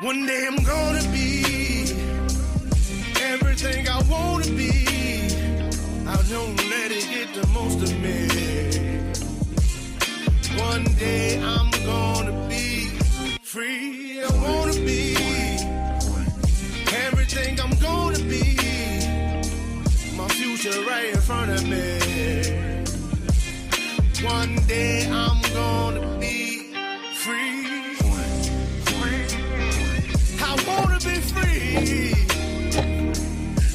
One day I'm gonna be everything I wanna be. I don't let it get the most of me. One day I'm gonna be free. I wanna be everything I'm gonna be. My future right in front of me. One day I'm gonna be free. I wanna be free.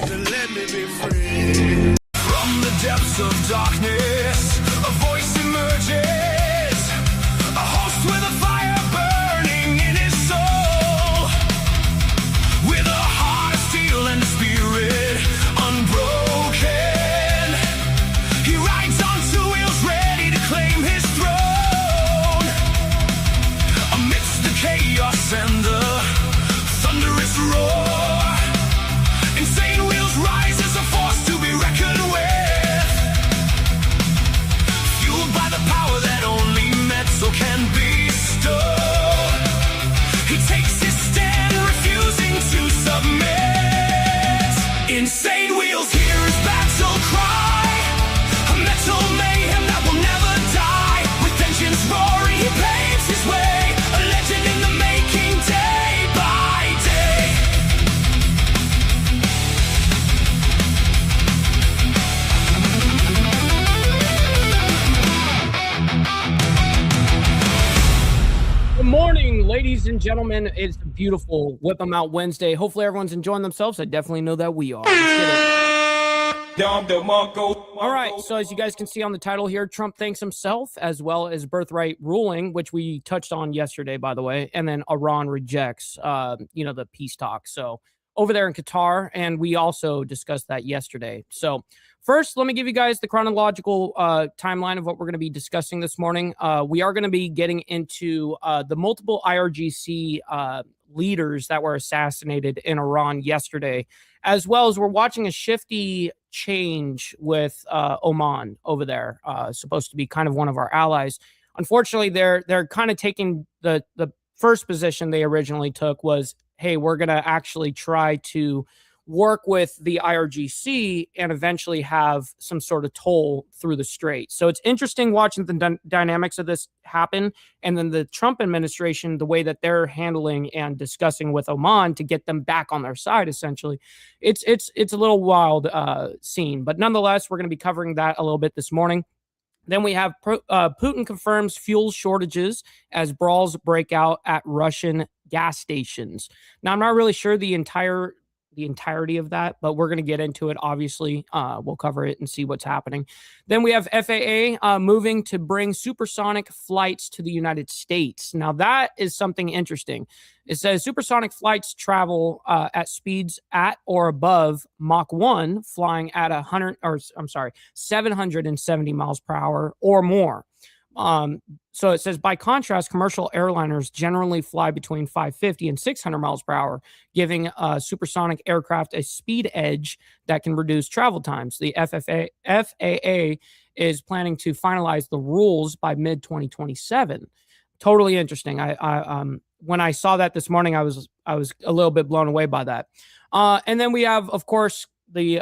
To let me be free. From the depths of darkness, a voice emerges. A host with a fire burning in his soul. With a heart of steel and a spirit unbroken. He rides on two wheels ready to claim his throne. Amidst the chaos and the thunderous roar, insane wheels rise as a force to be reckoned with. Fueled by the power that only metal can bestow. He takes his stand, refusing to submit. Insane wheels hear his battle cry. A metal mayhem that will never die. With engines roaring, he paves his way. A legend in the making, day by day. Good morning, ladies and gentlemen. It's a beautiful Whip 'em Out Wednesday. Hopefully everyone's enjoying themselves. I definitely know that we are. Let's get it. All right, so as you guys can see on the title here, Trump thanks himself as well as Birthright ruling, which we touched on yesterday, by the way, and then Iran rejects, the peace talks. So over there in Qatar, and we also discussed that yesterday. So first, let me give you guys the chronological timeline of what we're going to be discussing this morning. We are going to be getting into the multiple IRGC leaders that were assassinated in Iran yesterday, as well as we're watching a shifty change with Oman over there, supposed to be kind of one of our allies. Unfortunately, they're kind of taking the first position they originally took was, hey, we're going to actually try to work with the IRGC and eventually have some sort of toll through the strait. So it's interesting watching the dynamics of this happen. And then the Trump administration, the way that they're handling and discussing with Oman to get them back on their side, essentially. It's a little wild scene. But nonetheless, we're going to be covering that a little bit this morning. Then we have Putin confirms fuel shortages as brawls break out at Russian gas stations. Now, I'm not really sure the entirety of that, but we're going to get into it. Obviously, we'll cover it and see what's happening. Then we have FAA moving to bring supersonic flights to the United States. Now, that is something interesting. It says supersonic flights travel at speeds at or above Mach 1, flying at 770 miles per hour or more. So it says, by contrast, commercial airliners generally fly between 550 and 600 miles per hour, giving supersonic aircraft a speed edge that can reduce travel times. The FAA is planning to finalize the rules by mid-2027. Totally interesting. I when I saw that this morning, I was a little bit blown away by that. And then we have, of course, the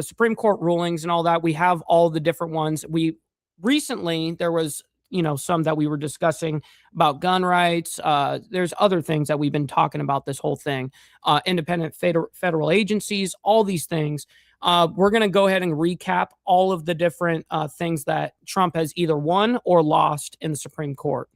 Supreme Court rulings and all that. We have all the different ones. Recently, there was, some that we were discussing about gun rights. There's other things that we've been talking about this whole thing. Independent federal agencies, all these things. We're going to go ahead and recap all of the different things that Trump has either won or lost in the Supreme Court.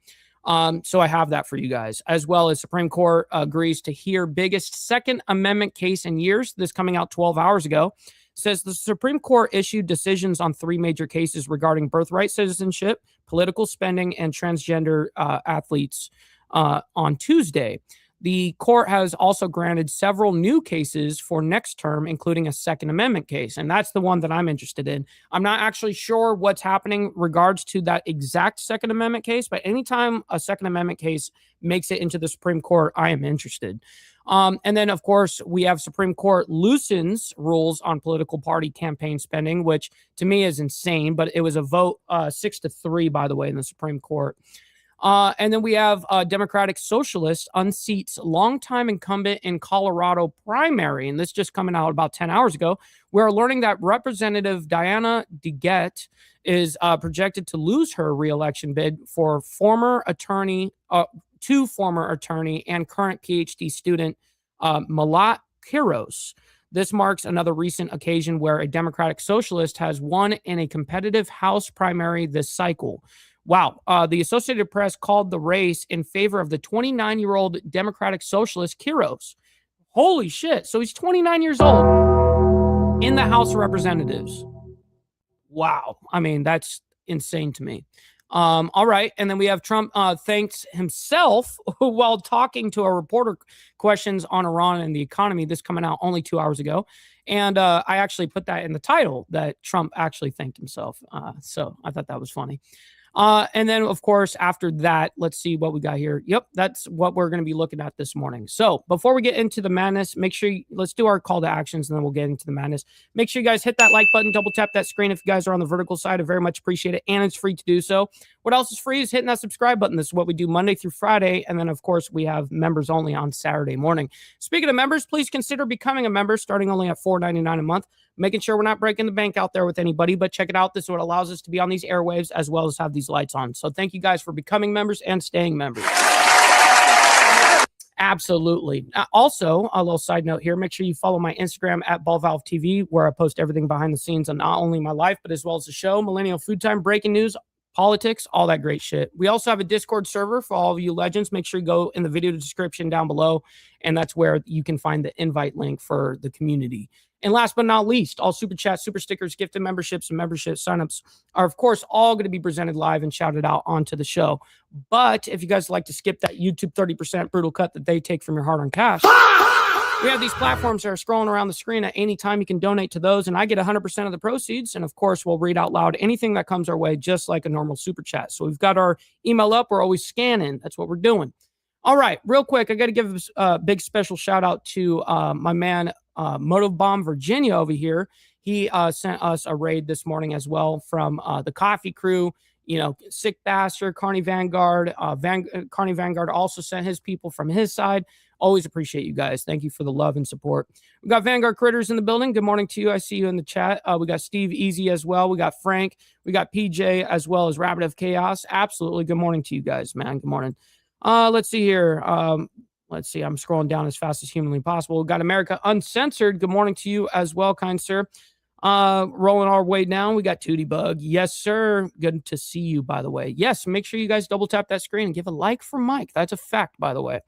So I have that for you guys, as well as Supreme Court agrees to hear biggest Second Amendment case in years. This coming out 12 hours ago. Says the Supreme Court issued decisions on 3 major cases regarding birthright citizenship, political spending, and transgender athletes on Tuesday. The court has also granted several new cases for next term, including a Second Amendment case. And that's the one that I'm interested in. I'm not actually sure what's happening regards to that exact Second Amendment case, but anytime a Second Amendment case makes it into the Supreme Court, I am interested. And then, of course, we have Supreme Court loosens rules on political party campaign spending, which to me is insane, but it was a vote 6-3, by the way, in the Supreme Court. And then we have Democratic Socialist unseats longtime incumbent in Colorado primary. And this just coming out about 10 hours ago. We're learning that Representative Diana DeGette is projected to lose her reelection bid for former attorney and current PhD student Malat Kiros. This marks another recent occasion where a Democratic Socialist has won in a competitive House primary this cycle. Wow. The Associated Press called the race in favor of the 29-year-old Democratic Socialist Kiros. Holy shit. So he's 29 years old in the House of Representatives. Wow. I mean, that's insane to me. All right. And then we have Trump thanks himself while talking to a reporter questions on Iran and the economy. This coming out only 2 hours ago. And I actually put that in the title that Trump actually thanked himself. So I thought that was funny. And then, of course, after that, let's see what we got here. Yep, that's what we're going to be looking at this morning. So before we get into the madness, make sure let's do our call to actions and then we'll get into the madness. Make sure you guys hit that like button, double tap that screen if you guys are on the vertical side. I very much appreciate it. And it's free to do so. What else is free is hitting that subscribe button. This is what we do Monday through Friday. And then, of course, we have members only on Saturday morning. Speaking of members, please consider becoming a member starting only at $4.99 a month. Making sure we're not breaking the bank out there with anybody, but check it out. This is what allows us to be on these airwaves as well as have these lights on. So thank you guys for becoming members and staying members. Absolutely. Also, a little side note here, make sure you follow my Instagram at BallValveTV, where I post everything behind the scenes on not only my life, but as well as the show, Millennial Food Time, breaking news, politics, all that great shit. We also have a Discord server for all of you legends. Make sure you go in the video description down below, and that's where you can find the invite link for the community. And last but not least, all super chats, super stickers, gifted memberships, and membership signups are, of course, all going to be presented live and shouted out onto the show. But if you guys like to skip that YouTube 30% brutal cut that they take from your hard-earned cash, we have these platforms that are scrolling around the screen at any time. You can donate to those, and I get 100% of the proceeds. And, of course, we'll read out loud anything that comes our way, just like a normal super chat. So we've got our email up. We're always scanning. That's what we're doing. All right, real quick, I got to give a big special shout-out to my man, Motive Bomb Virginia over here. He sent us a raid this morning as well from the coffee crew. You know, Sick Bastard, Carney Vanguard. Carney Vanguard also sent his people from his side. Always appreciate you guys. Thank you for the love and support. We got Vanguard Critters in the building. Good morning to you. I see you in the chat. We got Steve Easy as well. We got Frank. We got PJ as well as Rabbit of Chaos. Absolutely. Good morning to you guys, man. Good morning. Let's see here. Let's see. I'm scrolling down as fast as humanly possible. We've got America Uncensored. Good morning to you as well, kind sir. Rolling our way down. We got Tootie Bug. Yes, sir. Good to see you, by the way. Yes, make sure you guys double tap that screen and give a like for Mike. That's a fact, by the way.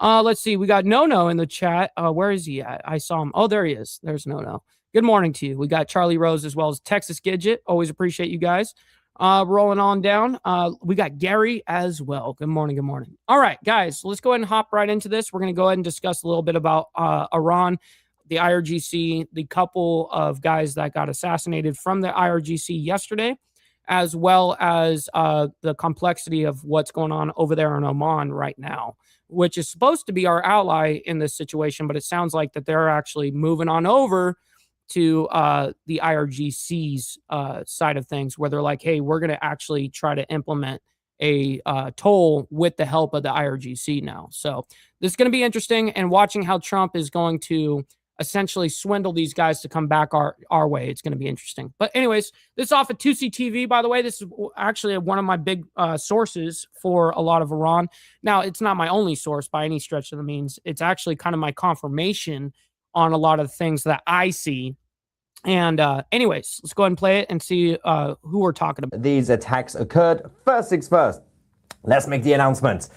Let's see. We got No in the chat. Where is he at? I saw him. Oh, there he is. There's No. Good morning to you. We got Charlie Rose as well as Texas Gidget. Always appreciate you guys. Rolling on down. We got Gary as well. Good morning. Good morning. All right, guys, let's go ahead and hop right into this. We're going to go ahead and discuss a little bit about Iran, the IRGC, the couple of guys that got assassinated from the IRGC yesterday, as well as the complexity of what's going on over there in Oman right now, which is supposed to be our ally in this situation, but it sounds like that they're actually moving on over to the IRGC's side of things, where they're like, hey, we're going to actually try to implement a toll with the help of the IRGC now. So this is going to be interesting, and watching how Trump is going to essentially swindle these guys to come back our way. It's going to be interesting. But anyways, this is off of 2C TV, by the way. This is actually one of my big sources for a lot of Iran. Now, it's not my only source by any stretch of the means. It's actually kind of my confirmation on a lot of things that I see. And anyways, let's go ahead and play it and see who we're talking about. These attacks occurred. First things first, let's make the announcement.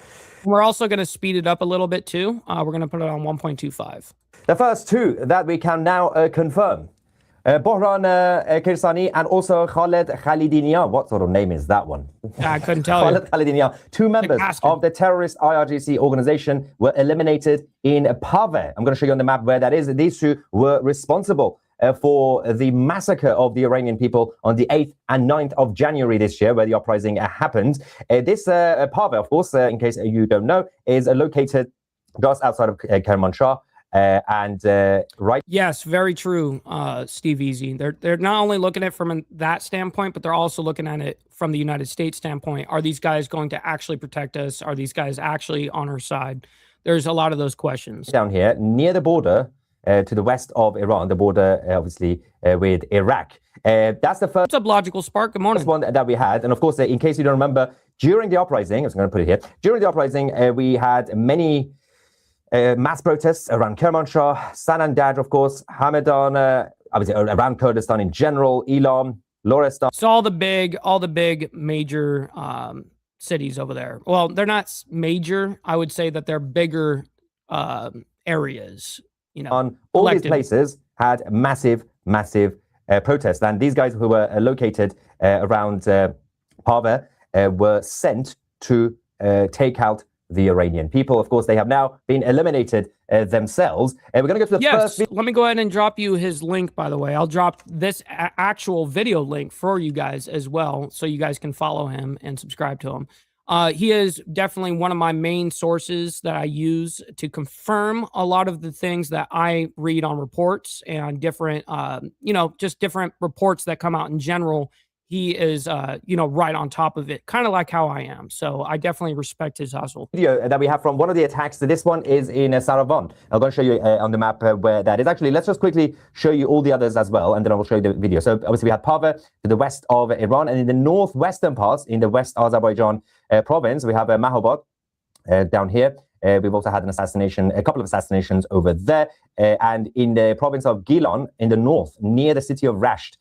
We're also going to speed it up a little bit too. We're going to put it on 1.25. The first two that we can now confirm. Bohran Kirsani and also Khaled Khalidinian. What sort of name is that one? I couldn't tell you. Khaled Khalidinian. Two members of the terrorist IRGC organization were eliminated in Pave. I'm going to show you on the map where that is. These two were responsible for the massacre of the Iranian people on the 8th and 9th of January this year, where the uprising happened. This Pave, of course, in case you don't know, is located just outside of Kermanshah. Right. Yes, very true, Steve Easy. They're not only looking at it from that standpoint, but they're also looking at it from the United States standpoint. Are these guys going to actually protect us? Are these guys actually on our side? There's a lot of those questions. Down here, near the border, to the west of Iran, the border, obviously, with Iraq. That's the first. What's up, Logical Spark? Good morning. One that we had. And of course, in case you don't remember, during the uprising, I was going to put it here, during the uprising, we had many mass protests around Kermanshah, Sanandaj, of course, Hamadan, obviously around Kurdistan in general, Elam, Lorestan. So all the big major cities over there. Well, they're not major. I would say that they're bigger areas. You know, on all these places had massive protests, and these guys who were located around Parva were sent to take out the Iranian people. Of course, they have now been eliminated themselves. We're going to go to the first. Let me go ahead and drop you his link, by the way. I'll drop this actual video link for you guys as well, so you guys can follow him and subscribe to him. He is definitely one of my main sources that I use to confirm a lot of the things that I read on reports and different, just different reports that come out in general. He is, right on top of it, kind of like how I am. So I definitely respect his hustle. Video that we have from one of the attacks. So this one is in Saravan. I'm going to show you on the map where that is. Actually, let's just quickly show you all the others as well, and then I will show you the video. So obviously we have Parva to the west of Iran, and in the northwestern parts, in the West Azerbaijan province, we have Mahobad down here. We've also had a couple of assassinations over there. And in the province of Gilan, in the north, near the city of Rasht,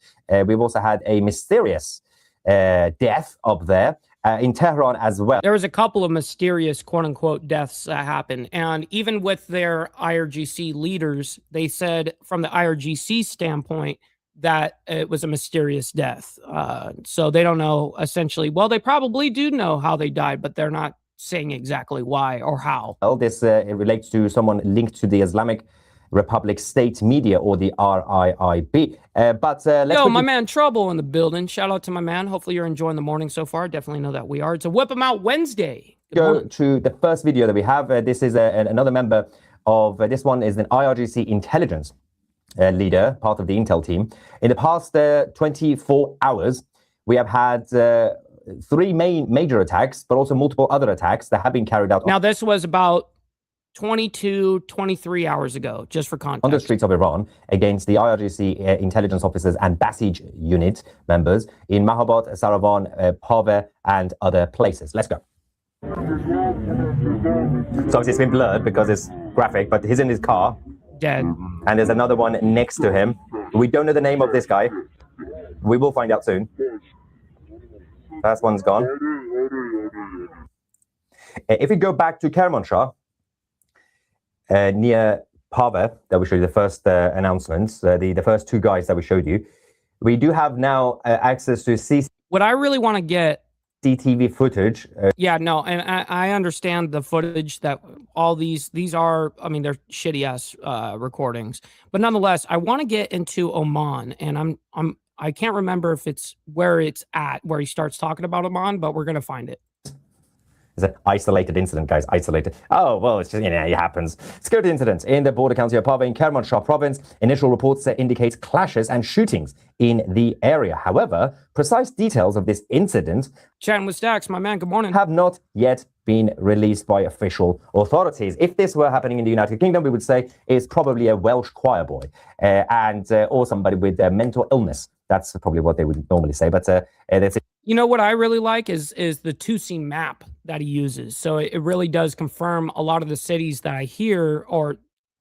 we've also had a mysterious death up there. In Tehran as well. There was a couple of mysterious quote-unquote deaths that happened. And even with their IRGC leaders, they said from the IRGC standpoint that it was a mysterious death. So they don't know, essentially. Well, they probably do know how they died, but they're not saying exactly why or how. Well, this it relates to someone linked to the Islamic Republic State Media, or the RIIB. Let's my man Trouble in the building. Shout out to my man. Hopefully you're enjoying the morning so far. Definitely know that we are. It's a Whip 'em Out Wednesday. Go to the first video that we have. This is another member of this one is an IRGC intelligence leader, part of the intel team. In the past 24 hours, we have had 3 major attacks, but also multiple other attacks that have been carried out. Now, this was about 23 hours ago, just for context. On the streets of Iran against the IRGC intelligence officers and Basij unit members in Mahobad, Saravan, Parva, and other places. Let's go. So obviously it's been blurred because it's graphic, but he's in his car. Dead. And there's another one next to him. We don't know the name of this guy. We will find out soon. That one's gone. If we go back to Kermanshah, near Parva, that we showed you the first announcements, the first 2 guys that we showed you, we do have now access to What I really want to get CCTV footage. And I understand the footage that all these are, I mean, they're shitty ass recordings, but nonetheless, I want to get into Oman, and I can't remember if it's where he starts talking about Oman, but we're going to find it. It's an isolated incident, guys. Isolated. Oh, well, it's just, it happens. Security incident in the border county of Parva in Kermanshah province. Initial reports indicate clashes and shootings in the area. However, precise details of this incident, chatting with Stacks, my man, good morning, have not yet been released by official authorities. If this were happening in the United Kingdom, we would say it's probably a Welsh choir boy or somebody with mental illness. That's probably what they would normally say. But that's it. You know what I really like is the 2C map that he uses. So it really does confirm a lot of the cities that I hear, or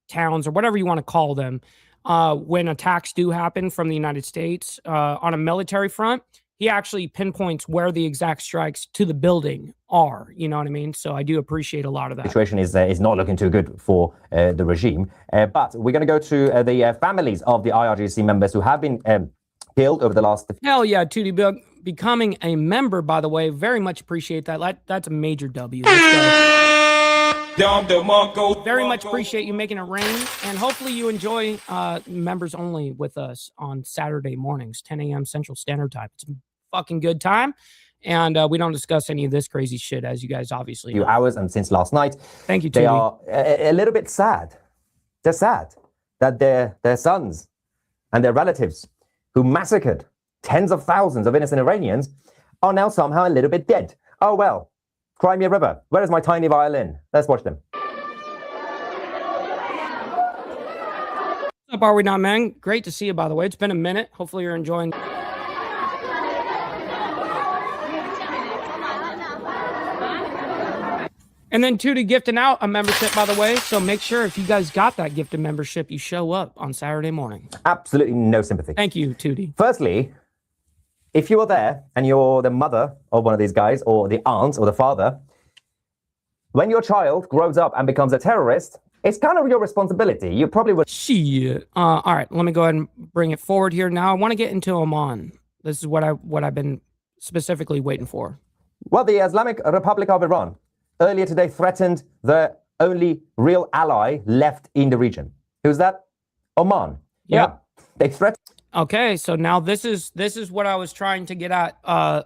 towns, or whatever you want to call them, when attacks do happen from the United States on a military front. He actually pinpoints where the exact strikes to the building are. You know what I mean? So I do appreciate a lot of that. The situation is not looking too good for the regime. But we're going to go to the families of the IRGC members who have been killed over the last... Hell yeah, 2D Bill. Becoming a member, by the way, very much appreciate that. That's a major W. Very much appreciate you making it rain, and hopefully you enjoy members only with us on Saturday mornings, 10 a.m. Central Standard Time. It's a fucking good time, and we don't discuss any of this crazy shit, as you guys obviously know. Few hours, and since last night, thank you, they are a little bit sad. They're sad that their sons and their relatives who massacred tens of thousands of innocent Iranians are now somehow a little bit dead. Oh, well, Crimea River, where is my tiny violin? Let's watch them. What's up, Are We Not Men? Great to see you, by the way. It's been a minute. Hopefully you're enjoying. And then Tootie gifting out a membership, by the way. So make sure if you guys got that gifted membership, you show up on Saturday morning. Absolutely no sympathy. Thank you, Tootie. Firstly, if you are there and you're the mother of one of these guys or the aunt or the father, when your child grows up and becomes a terrorist, it's kind of your responsibility. You probably would. Shit. All right, let me go ahead and bring it forward here now. I want to get into Oman. This is what I've been specifically waiting for. Well, the Islamic Republic of Iran earlier today threatened the only real ally left in the region. Who's that? Oman. Yep. Yeah, they threatened. Okay, so now this is what I was trying to get at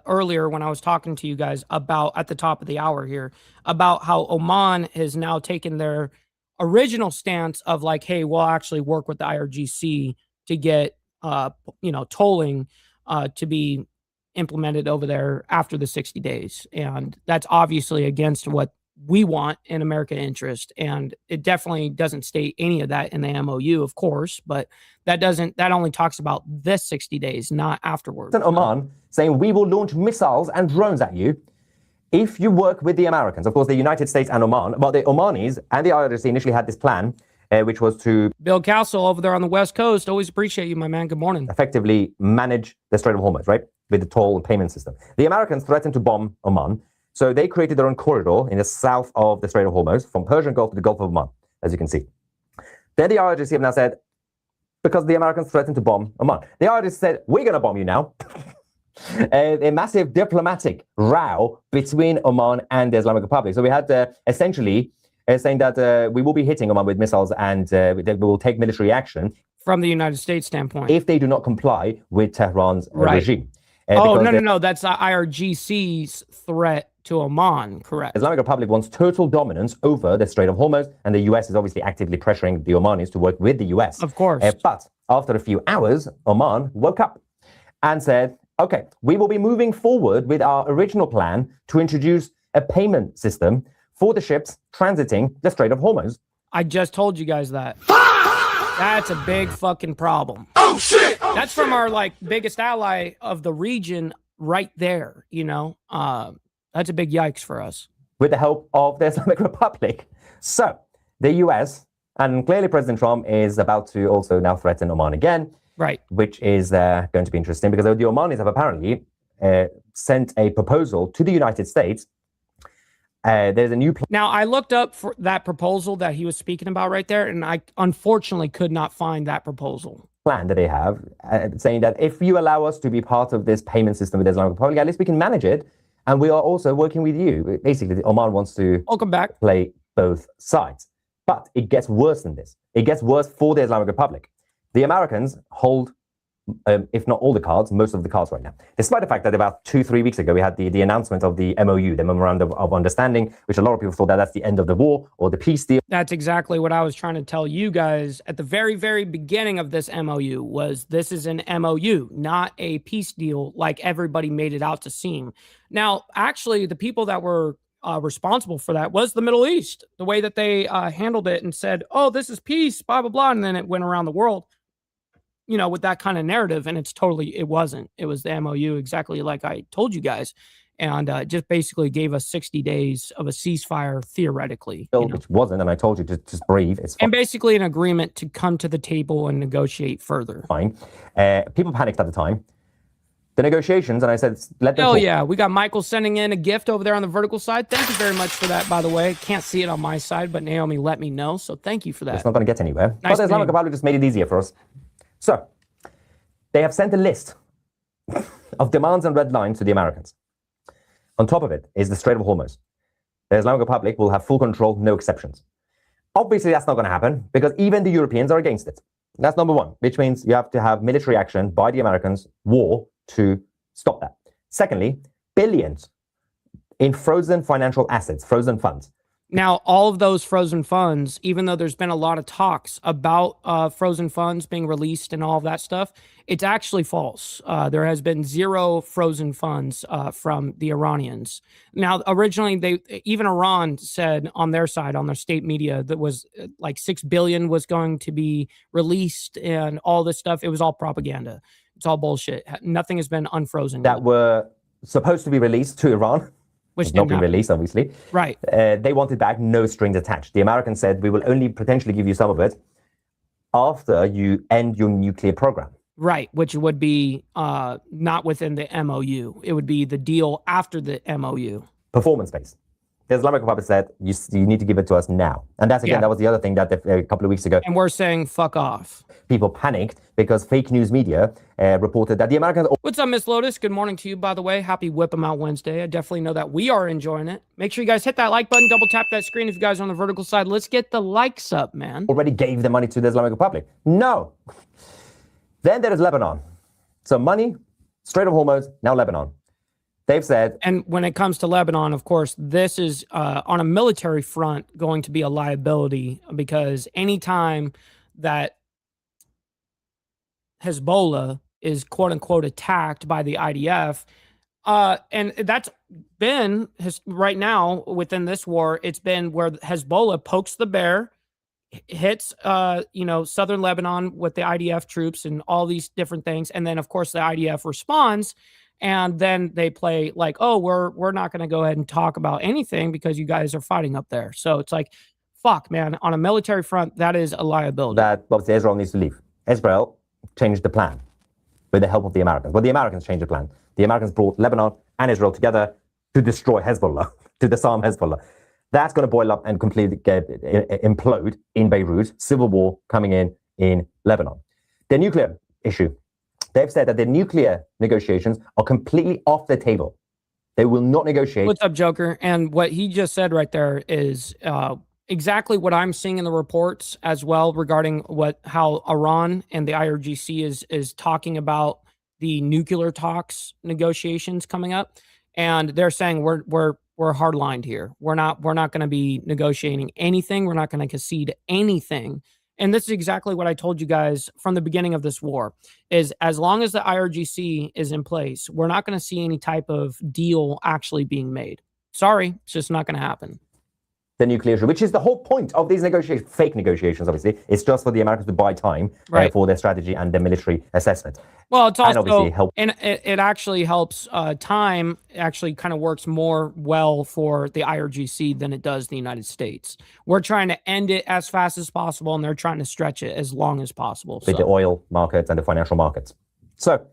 earlier when I was talking to you guys about at the top of the hour here about how Oman has now taken their original stance of like, hey, we'll actually work with the IRGC to get tolling to be implemented over there after the 60 days. And that's obviously against what we want in American interest. And it definitely doesn't state any of that in the MOU, of course, but that only talks about this 60 days, not afterwards. Oman saying we will launch missiles and drones at you if you work with the Americans. Of course, the United States and Oman, but the Omanis and the IRGC initially had this plan, which was to Bill Castle over there on the West Coast. Always appreciate you, my man. Good morning. Effectively manage the Strait of Hormuz, right? With the toll and payment system. The Americans threatened to bomb Oman, so they created their own corridor in the south of the Strait of Hormuz, from Persian Gulf to the Gulf of Oman, as you can see. Then the IRGC have now said, because the Americans threatened to bomb Oman, the IRGC said, we're going to bomb you now. A massive diplomatic row between Oman and the Islamic Republic. So we had essentially saying that we will be hitting Oman with missiles and we will take military action. From the United States standpoint. If they do not comply with Tehran's regime. No. That's IRGC's threat to Oman, correct? The Islamic Republic wants total dominance over the Strait of Hormuz, and the US is obviously actively pressuring the Omanis to work with the US. Of course. But after a few hours, Oman woke up and said, okay, we will be moving forward with our original plan to introduce a payment system for the ships transiting the Strait of Hormuz. I just told you guys that. That's a big fucking problem. Oh, shit! That's from our, biggest ally of the region right there, That's a big yikes for us. With the help of the Islamic Republic. So, the US, and clearly President Trump is about to also now threaten Oman again. Right. Which is going to be interesting because the Omanis have apparently sent a proposal to the United States. There's a new plan. Now, I looked up for that proposal that he was speaking about right there, and I unfortunately could not find that proposal. Plan that they have, saying that if you allow us to be part of this payment system with the Islamic Republic, at least we can manage it, and we are also working with you. Basically, Oman wants to play both sides. But it gets worse than this. It gets worse for the Islamic Republic. The Americans hold, if not all the cards, most of the cards right now. Despite the fact that about 2-3 weeks ago, we had the announcement of the MOU, the Memorandum of Understanding, which a lot of people thought that that's the end of the war or the peace deal. That's exactly what I was trying to tell you guys at the very, very beginning of this MOU was this is an MOU, not a peace deal like everybody made it out to seem. Now, actually, the people that were responsible for that was the Middle East, the way that they handled it and said, oh, this is peace, blah, blah, blah. And then it went around the world. With that kind of narrative, and it wasn't. It was the MOU, exactly like I told you guys, and just basically gave us 60 days of a ceasefire, theoretically. Which wasn't, and I told you to just breathe. It's fine. And basically an agreement to come to the table and negotiate further. Fine. People panicked at the time. The negotiations, and I said, let them talk. Yeah, we got Michael sending in a gift over there on the vertical side. Thank you very much for that, by the way. Can't see it on my side, but Naomi let me know, so thank you for that. It's not going to get anywhere. But the Islamic Republic just made it easier for us. So, they have sent a list of demands and red lines to the Americans. On top of it is the Strait of Hormuz. The Islamic Republic will have full control, no exceptions. Obviously, that's not going to happen because even the Europeans are against it. That's number one, which means you have to have military action by the Americans, war, to stop that. Secondly, billions in frozen financial assets, frozen funds, Now, all of those frozen funds, even though there's been a lot of talks about frozen funds being released and all of that stuff, it's actually false. There has been zero frozen funds from the Iranians. Now, originally, even Iran said on their side, on their state media, that was like $6 billion was going to be released and all this stuff. It was all propaganda. It's all bullshit. Nothing has been unfrozen that were supposed to be released to Iran. Which not been released, obviously. Right. They wanted back, no strings attached. The Americans said, we will only potentially give you some of it after you end your nuclear program. Right, which would be not within the MOU. It would be the deal after the MOU. Performance-based. The Islamic Republic said, you need to give it to us now. And that's, again, that was the other thing that a couple of weeks ago. And we're saying, fuck off. People panicked because fake news media reported that the Americans... What's up, Miss Lotus? Good morning to you, by the way. Happy Whip 'em Out Wednesday. I definitely know that we are enjoying it. Make sure you guys hit that like button, double tap that screen if you guys are on the vertical side. Let's get the likes up, man. Already gave the money to the Islamic Republic. No. Then there is Lebanon. So money, Strait of Hormuz, now Lebanon. They've said... And when it comes to Lebanon, of course, this is on a military front going to be a liability because anytime that Hezbollah is quote unquote attacked by the IDF, and that's been right now within this war, it's been where Hezbollah pokes the bear, hits southern Lebanon with the IDF troops and all these different things, and then of course the IDF responds. And then they play like, oh, we're not going to go ahead and talk about anything because you guys are fighting up there. So it's like, fuck, man. On a military front, that is a liability. That obviously Israel needs to leave. Israel changed the plan with the help of the Americans. Well, the Americans changed the plan. The Americans brought Lebanon and Israel together to destroy Hezbollah, to disarm Hezbollah. That's going to boil up and completely implode in Beirut. Civil war coming in Lebanon. The nuclear issue. They've said that the nuclear negotiations are completely off the table. They will not negotiate. What's up, Joker? And what he just said right there is exactly what I'm seeing in the reports as well regarding how Iran and the IRGC is talking about the nuclear talks negotiations coming up, and they're saying we're hardlined here. We're not going to be negotiating anything. We're not going to concede anything. And this is exactly what I told you guys from the beginning of this war, is as long as the IRGC is in place, we're not going to see any type of deal actually being made. Sorry, it's just not going to happen. The nuclear issue, which is the whole point of these negotiations, fake negotiations, obviously. It's just for the Americans to buy time for their strategy and their military assessment. Well, it's also, and it actually helps, time actually kind of works more well for the IRGC than it does the United States. We're trying to end it as fast as possible, and they're trying to stretch it as long as possible. With the oil markets and the financial markets. So,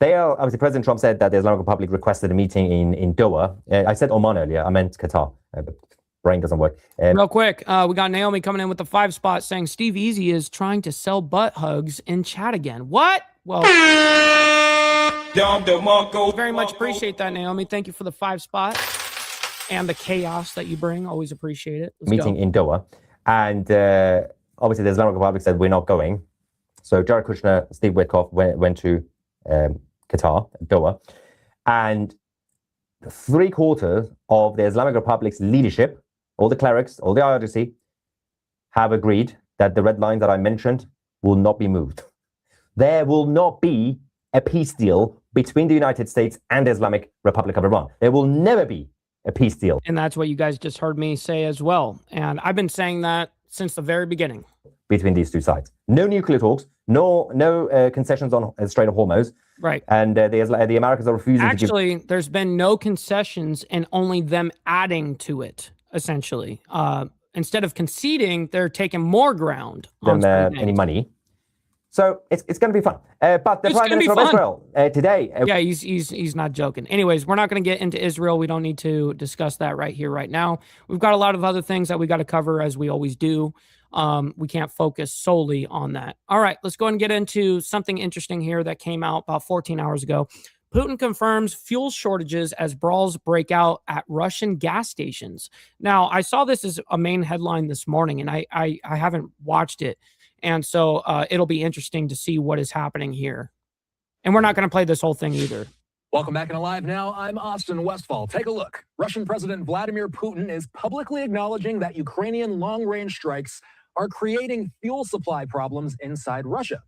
obviously, President Trump said that the Islamic Republic requested a meeting in Doha. I said Oman earlier, I meant Qatar. But brain doesn't work. Real quick, we got Naomi coming in with the 5 spot saying Steve Easy is trying to sell butt hugs in chat again. What? Well, very much appreciate that, Naomi. Thank you for the 5 spot and the chaos that you bring. Always appreciate it. Meeting in Doha. And obviously, the Islamic Republic said we're not going. So Jared Kushner, Steve Witkoff went to Qatar, Doha. And 3/4 of the Islamic Republic's leadership, all the clerics, all the IRGC, have agreed that the red line that I mentioned will not be moved. There will not be a peace deal between the United States and the Islamic Republic of Iran. There will never be a peace deal. And that's what you guys just heard me say as well. And I've been saying that since the very beginning. Between these two sides. No nuclear talks, no concessions on Strait of Hormuz. Right. And the Americans are refusing to give... there's been no concessions and only them adding to it, essentially. Instead of conceding, they're taking more ground than any money. So it's going to be fun. But the Prime Minister of Israel today... yeah, he's not joking. Anyways, we're not going to get into Israel. We don't need to discuss that right here, right now. We've got a lot of other things that we got to cover, as we always do. We can't focus solely on that. All right, let's go ahead and get into something interesting here that came out about 14 hours ago. Putin confirms fuel shortages as brawls break out at Russian gas stations. Now, I saw this as a main headline this morning, and I haven't watched it. And so it'll be interesting to see what is happening here. And we're not going to play this whole thing either. Welcome back in Alive Now. I'm Austin Westfall. Take a look. Russian President Vladimir Putin is publicly acknowledging that Ukrainian long-range strikes are creating fuel supply problems inside Russia.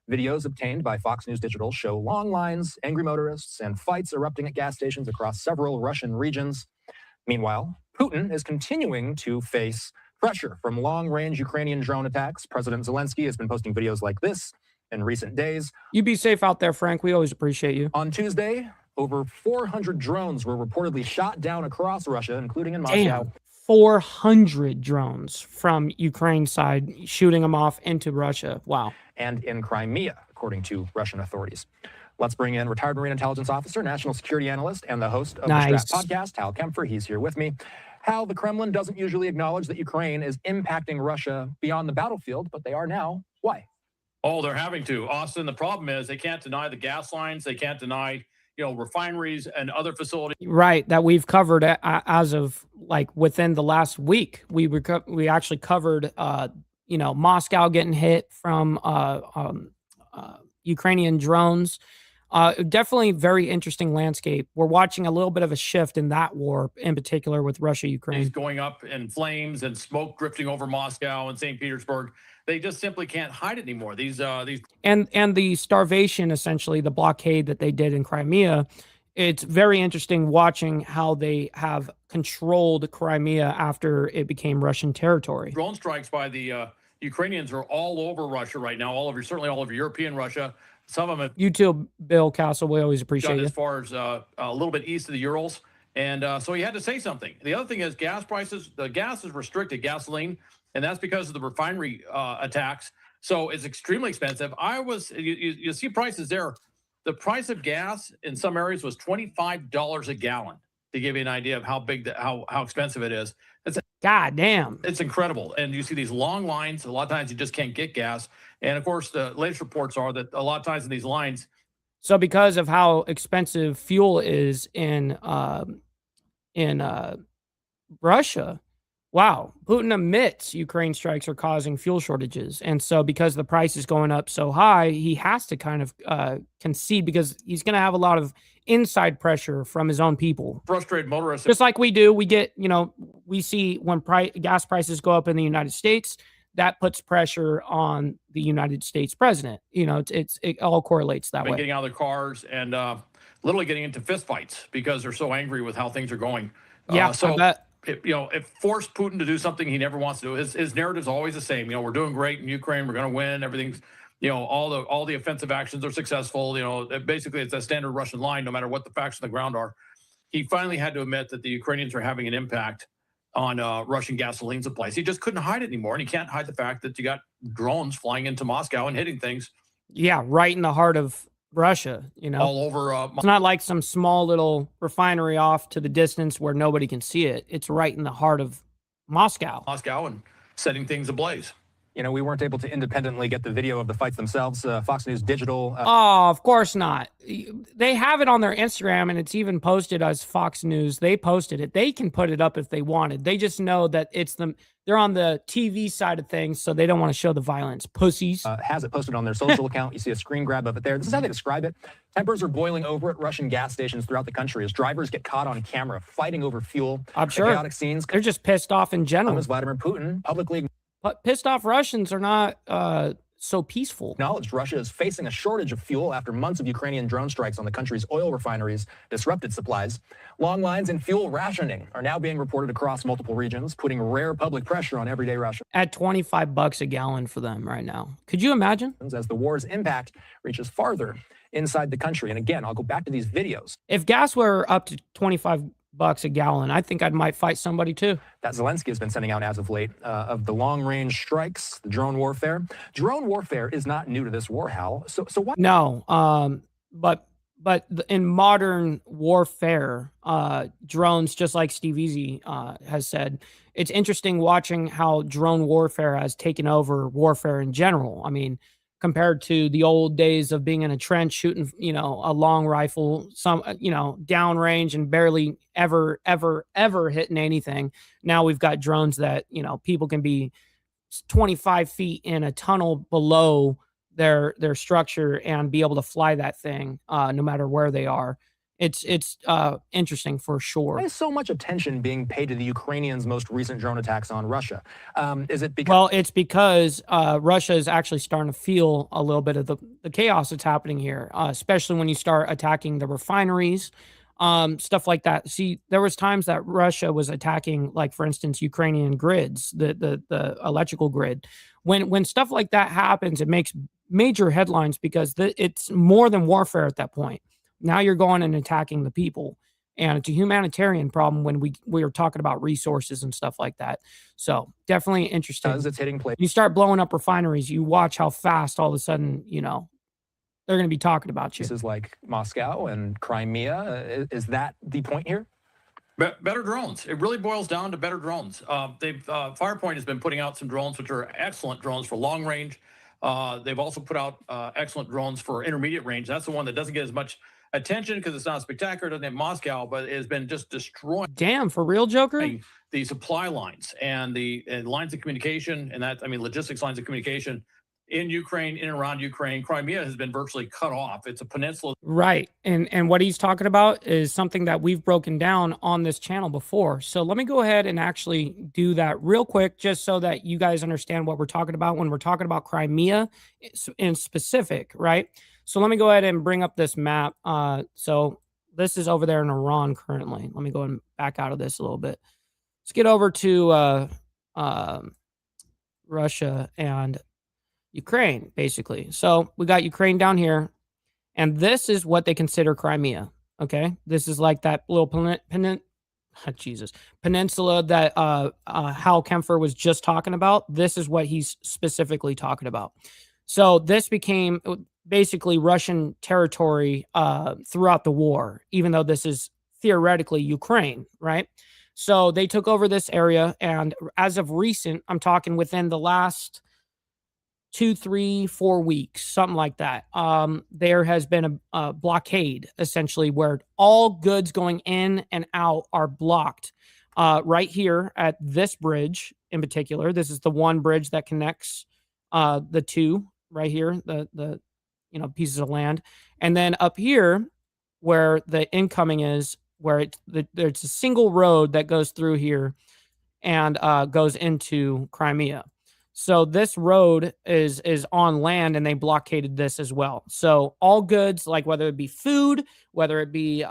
Videos obtained by Fox News Digital show long lines, angry motorists, and fights erupting at gas stations across several Russian regions. Meanwhile, Putin is continuing to face pressure from long-range Ukrainian drone attacks. President Zelensky has been posting videos like this in recent days. You be safe out there, Frank. We always appreciate you. On Tuesday, over 400 drones were reportedly shot down across Russia, including in Moscow. Damn, 400 drones from Ukraine side shooting them off into Russia. Wow. And in Crimea, according to Russian authorities. Let's bring in retired Marine Intelligence Officer, national security analyst, and the host of the Strap podcast, Hal Kempfer. He's here with me. Hal, the Kremlin doesn't usually acknowledge that Ukraine is impacting Russia beyond the battlefield, but they are now. Why? Oh, they're having to. Austin, the problem is they can't deny the gas lines. They can't deny, refineries and other facilities. Right, that we've covered as of like within the last week. We actually covered, Moscow getting hit from Ukrainian drones. Definitely very interesting landscape. We're watching a little bit of a shift in that war, in particular with Russia, Ukraine. It's going up in flames and smoke drifting over Moscow and St. Petersburg. They just simply can't hide it anymore. These and the starvation, essentially, the blockade that they did in Crimea. It's very interesting watching how they have controlled Crimea after it became Russian territory. Drone strikes by the Ukrainians are all over Russia right now, certainly all over European Russia. Some of them have you too, Bill Castle. We always appreciate you. As far as a little bit east of the Urals. And so he had to say something. The other thing is gas prices. The gas is restricted, gasoline, and that's because of the refinery attacks. So it's extremely expensive. You see prices there. The price of gas in some areas was $25 a gallon, to give you an idea of how big, how expensive it is. God damn. It's incredible. And you see these long lines. A lot of times you just can't get gas. And of course, the latest reports are that a lot of times in these lines. So because of how expensive fuel is in Russia, wow, Putin admits Ukraine strikes are causing fuel shortages. And so because the price is going up so high, he has to kind of concede because he's going to have a lot of inside pressure from his own people. Frustrated motorists. Just like we do, we get, we see when gas prices go up in the United States, that puts pressure on the United States president. It all correlates that way. Getting out of their cars and literally getting into fistfights because they're so angry with how things are going. Yeah, so it forced Putin to do something he never wants to do. His narrative's always the same. We're doing great in Ukraine. We're going to win. Everything's, all the offensive actions are successful. Basically it's a standard Russian line, no matter what the facts on the ground are. He finally had to admit that the Ukrainians are having an impact on Russian gasoline supplies. He just couldn't hide it anymore. And he can't hide the fact that you got drones flying into Moscow and hitting things. Yeah, right in the heart of Russia, all over. It's not like some small little refinery off to the distance where nobody can see it. It's right in the heart of Moscow. And setting things ablaze. We weren't able to independently get the video of the fights themselves. Fox News Digital. Oh, of course not. They have it on their Instagram, and it's even posted as Fox News. They posted it. They can put it up if they wanted. They just know that it's them. They're on the TV side of things, so they don't want to show the violence. Pussies. Has it posted on their social account. You see a screen grab of it there. This is how they describe it. Tempers are boiling over at Russian gas stations throughout the country as drivers get caught on camera fighting over fuel. I'm sure. Chaotic scenes. They're just pissed off in general. As Vladimir Putin publicly. But pissed off Russians are not so peaceful. Acknowledged Russia is facing a shortage of fuel after months of Ukrainian drone strikes on the country's oil refineries disrupted supplies. Long lines and fuel rationing are now being reported across multiple regions, putting rare public pressure on everyday Russians. At $25 a gallon for them right now. Could you imagine? As the war's impact reaches farther inside the country. And again, I'll go back to these videos. If gas were up to $25 a gallon, I think I might fight somebody too. That Zelensky has been sending out as of late of the long-range strikes, the drone warfare. Drone warfare is not new to this war, Hal. So what? No, but in modern warfare, drones, just like Steve Easy has said, it's interesting watching how drone warfare has taken over warfare in general. I mean, compared to the old days of being in a trench shooting, a long rifle, downrange and barely ever hitting anything. Now we've got drones that, people can be 25 feet in a tunnel below their structure and be able to fly that thing no matter where they are. it's interesting for sure. Why is so much attention being paid to the Ukrainians' most recent drone attacks on Russia? Is it because... Well, it's because Russia is actually starting to feel a little bit of the chaos that's happening here, especially when you start attacking the refineries, stuff like that. See, there was times that Russia was attacking, like, for instance, Ukrainian grids, the electrical grid. When stuff like that happens, it makes major headlines because it's more than warfare at that point. Now you're going and attacking the people, and it's a humanitarian problem when we are talking about resources and stuff like that. So definitely interesting. As it's hitting place, you start blowing up refineries, you watch how fast all of a sudden, you know, they're going to be talking about you. This is like Moscow and Crimea. Is that the point here? Better drones. It really boils down to better drones. Firepoint has been putting out some drones, which are excellent drones for long range. They've also put out excellent drones for intermediate range. That's the one that doesn't get as much attention because it's not spectacular, doesn't have Moscow, but it has been just destroying. Damn, for real, Joker? The supply lines and the lines of communication, and that, I mean, logistics lines of communication in Ukraine, in and around Ukraine. Crimea has been virtually cut off. It's a peninsula. Right. And what he's talking about is something that we've broken down on this channel before. So let me go ahead and actually do that real quick, just so that you guys understand what we're talking about when we're talking about Crimea in specific, right? So let me go ahead and bring up this map. So this is over there in Iran currently. Let me go and back out of this a little bit. Let's get over to Russia and Ukraine, basically. So we got Ukraine down here, and this is what they consider Crimea. Okay, this is like that little peninsula that Hal Kempfer was just talking about. This is what he's specifically talking about. So this became basically Russian territory throughout the war, even though this is theoretically Ukraine, right? So they took over this area, and as of recent, I'm talking within the last 2, 3, 4 weeks, something like that. There has been a blockade, essentially, where all goods going in and out are blocked. Right here at this bridge in particular, this is the one bridge that connects the two right here, the pieces of land, and then up here where the incoming is, where there's a single road that goes through here and goes into Crimea. So this road is on land, and they blockaded this as well. So all goods, like whether it be food, whether it be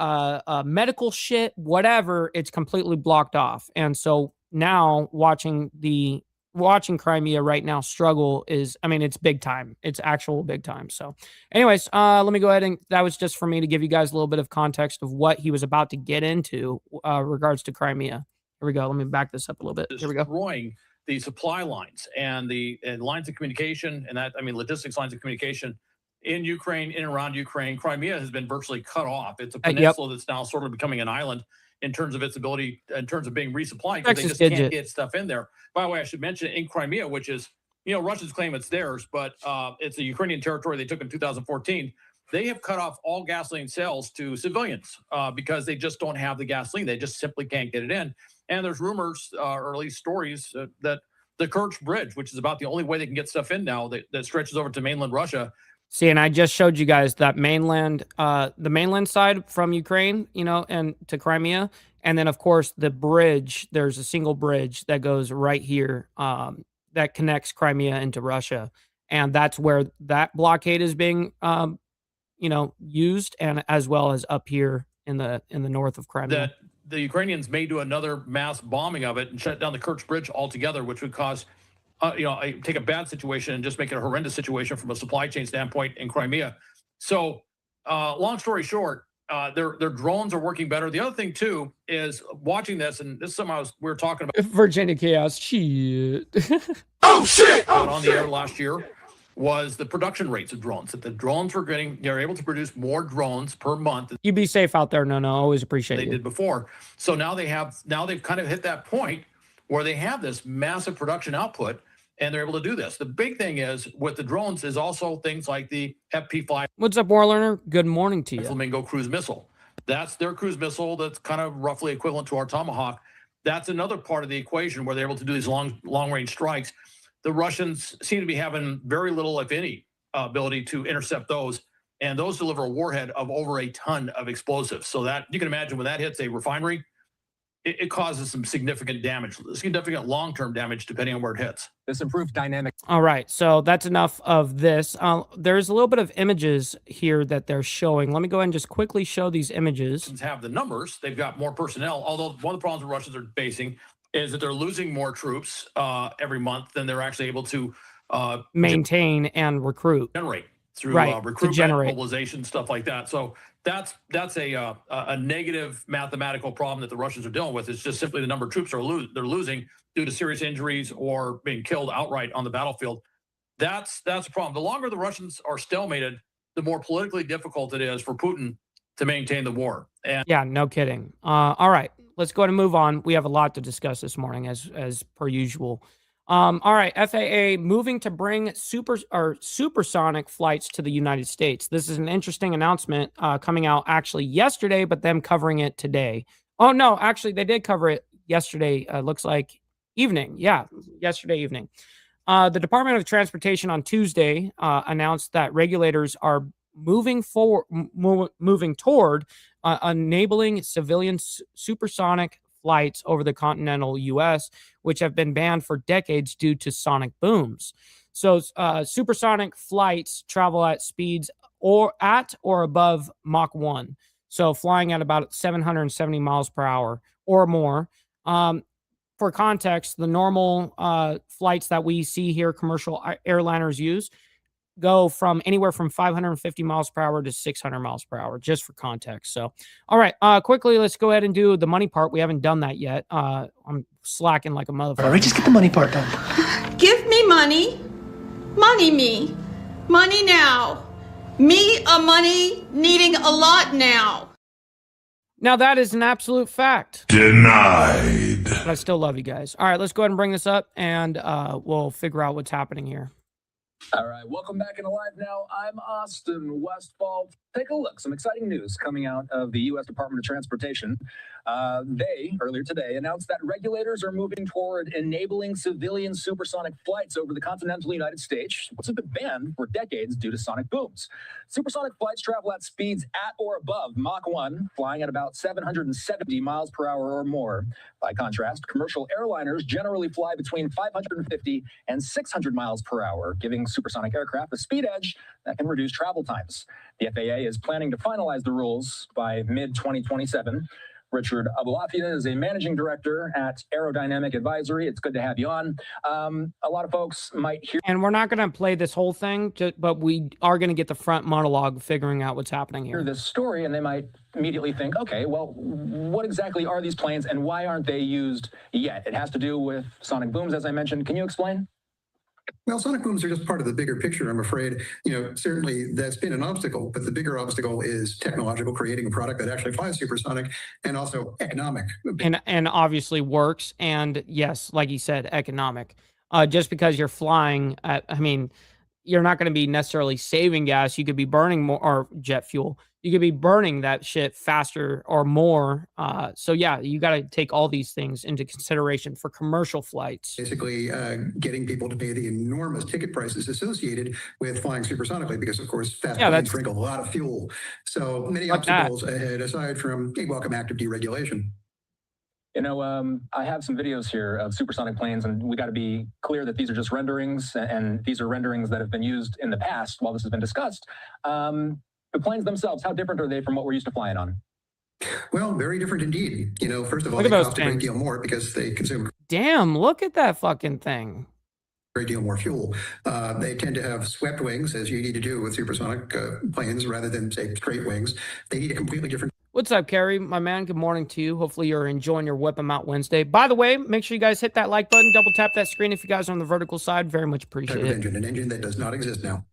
medical shit, whatever, it's completely blocked off. And so now watching Crimea right now struggle is, I mean, it's big time. It's actual big time. So anyways, let me go ahead, and that was just for me to give you guys a little bit of context of what he was about to get into regards to Crimea. Here we go. Let me back this up a little bit. Here we go. Destroying the supply lines and the lines of communication, and that, I mean, logistics lines of communication in Ukraine, in and around Ukraine. Crimea has been virtually cut off. It's a peninsula that's now sort of becoming an island in terms of its ability, in terms of being resupplied, because they just can't get stuff in there. By the way, I should mention in Crimea, which is, Russians claim it's theirs, but it's a Ukrainian territory they took in 2014. They have cut off all gasoline sales to civilians because they just don't have the gasoline. They just simply can't get it in. And there's rumors, or at least stories, that the Kerch Bridge, which is about the only way they can get stuff in now, that stretches over to mainland Russia. See, and I just showed you guys that the mainland side from Ukraine, and to Crimea. And then, of course, the bridge, there's a single bridge that goes right here that connects Crimea into Russia. And that's where that blockade is being, used, and as well as up here in the north of Crimea. The Ukrainians may do another mass bombing of it and shut down the Kerch Bridge altogether, which would cause, take a bad situation and just make it a horrendous situation from a supply chain standpoint in Crimea. So, long story short, their drones are working better. The other thing too is watching this, and this is something we were talking about. Virginia chaos, shit. Oh shit! On the air last year was the production rates of drones. That the drones they're able to produce more drones per month. You be safe out there. No, always appreciate it. They did before. So now they've kind of hit that point where they have this massive production output, and they're able to do this. The big thing is with the drones is also things like the FP5. What's up, War Learner? Good morning to you. Flamingo cruise missile. That's their cruise missile. That's kind of roughly equivalent to our Tomahawk. That's another part of the equation where they're able to do these long range strikes. The Russians seem to be having very little, if any, ability to intercept those. and those deliver a warhead of over a ton of explosives. So that you can imagine when that hits a refinery, it causes some significant damage, significant long-term damage, depending on where it hits. This improved dynamic. All right, so that's enough of this. There's a little bit of images here that they're showing. Let me go ahead and just quickly show these images. Have the numbers. They've got more personnel, although one of the problems the Russians are facing is that they're losing more troops every month than they're actually able to maintain and recruit. Generate through recruitment, mobilization, stuff like that. So that's a negative mathematical problem that the Russians are dealing with. It's just simply the number of troops they're losing due to serious injuries or being killed outright on the battlefield. That's a problem. The longer the Russians are stalemated, the more politically difficult it is for Putin to maintain the war. And yeah, no kidding. All right, let's go ahead and move on. We have a lot to discuss this morning, as per usual. All right, FAA moving to bring supersonic flights to the United States. This is an interesting announcement coming out actually yesterday, but them covering it today. Oh, no, actually, they did cover it yesterday. Looks like evening. Yeah, yesterday evening. The Department of Transportation on Tuesday announced that regulators are moving toward enabling civilian supersonic flights over the continental U.S., which have been banned for decades due to sonic booms. So supersonic flights travel at speeds or above Mach 1. So flying at about 770 miles per hour or more. For context, the normal flights that we see here, commercial airliners use, go from anywhere from 550 miles per hour to 600 miles per hour, just for context. So, all right, quickly, let's go ahead and do the money part. We haven't done that yet. I'm slacking like a motherfucker. All right, just get the money part done. Give me money. Money me. Money now. Me a money needing a lot now. Now, that is an absolute fact. Denied. But I still love you guys. All right, let's go ahead and bring this up, and we'll figure out what's happening here. All right, welcome back into Live Now. I'm Austin Westfall. Take a look. Some exciting news coming out of the U.S. Department of Transportation. They, earlier today, announced that regulators are moving toward enabling civilian supersonic flights over the continental United States, which have been banned for decades due to sonic booms. Supersonic flights travel at speeds at or above Mach 1, flying at about 770 miles per hour or more. By contrast, commercial airliners generally fly between 550 and 600 miles per hour, giving supersonic aircraft a speed edge that can reduce travel times. The FAA is planning to finalize the rules by mid-2027. Richard Abulafia is a managing director at Aerodynamic Advisory. It's good to have you on. A lot of folks might hear... And we're not going to play this whole thing, but we are going to get the front monologue figuring out what's happening here. Hear this story, and they might immediately think, okay, well, what exactly are these planes, and why aren't they used yet? It has to do with sonic booms, as I mentioned. Can you explain? Well, sonic booms are just part of the bigger picture, I'm afraid. Certainly that's been an obstacle, but the bigger obstacle is technological, creating a product that actually flies supersonic, and also economic. And obviously works, and yes, like you said, economic. Just because you're flying, you're not going to be necessarily saving gas. You could be burning more, or jet fuel. You could be burning that shit faster or more. So yeah, you got to take all these things into consideration for commercial flights. Basically, getting people to pay the enormous ticket prices associated with flying supersonically, because of course, fast planes drink a lot of fuel. So many obstacles ahead, aside from a welcome act of deregulation. I have some videos here of supersonic planes, and we got to be clear that these are just renderings, and these are renderings that have been used in the past while this has been discussed. The planes themselves, how different are they from what we're used to flying on? Well, very different indeed. First of all, they cost a great deal more because they consume... Damn, look at that fucking thing. Great deal more fuel. They tend to have swept wings, as you need to do with supersonic planes, rather than, say, straight wings. They need a completely different... What's up, Kerry? My man, good morning to you. Hopefully you're enjoying your Whip 'em Out Wednesday. By the way, make sure you guys hit that like button, double tap that screen if you guys are on the vertical side. Very much appreciate it. An engine that does not exist now,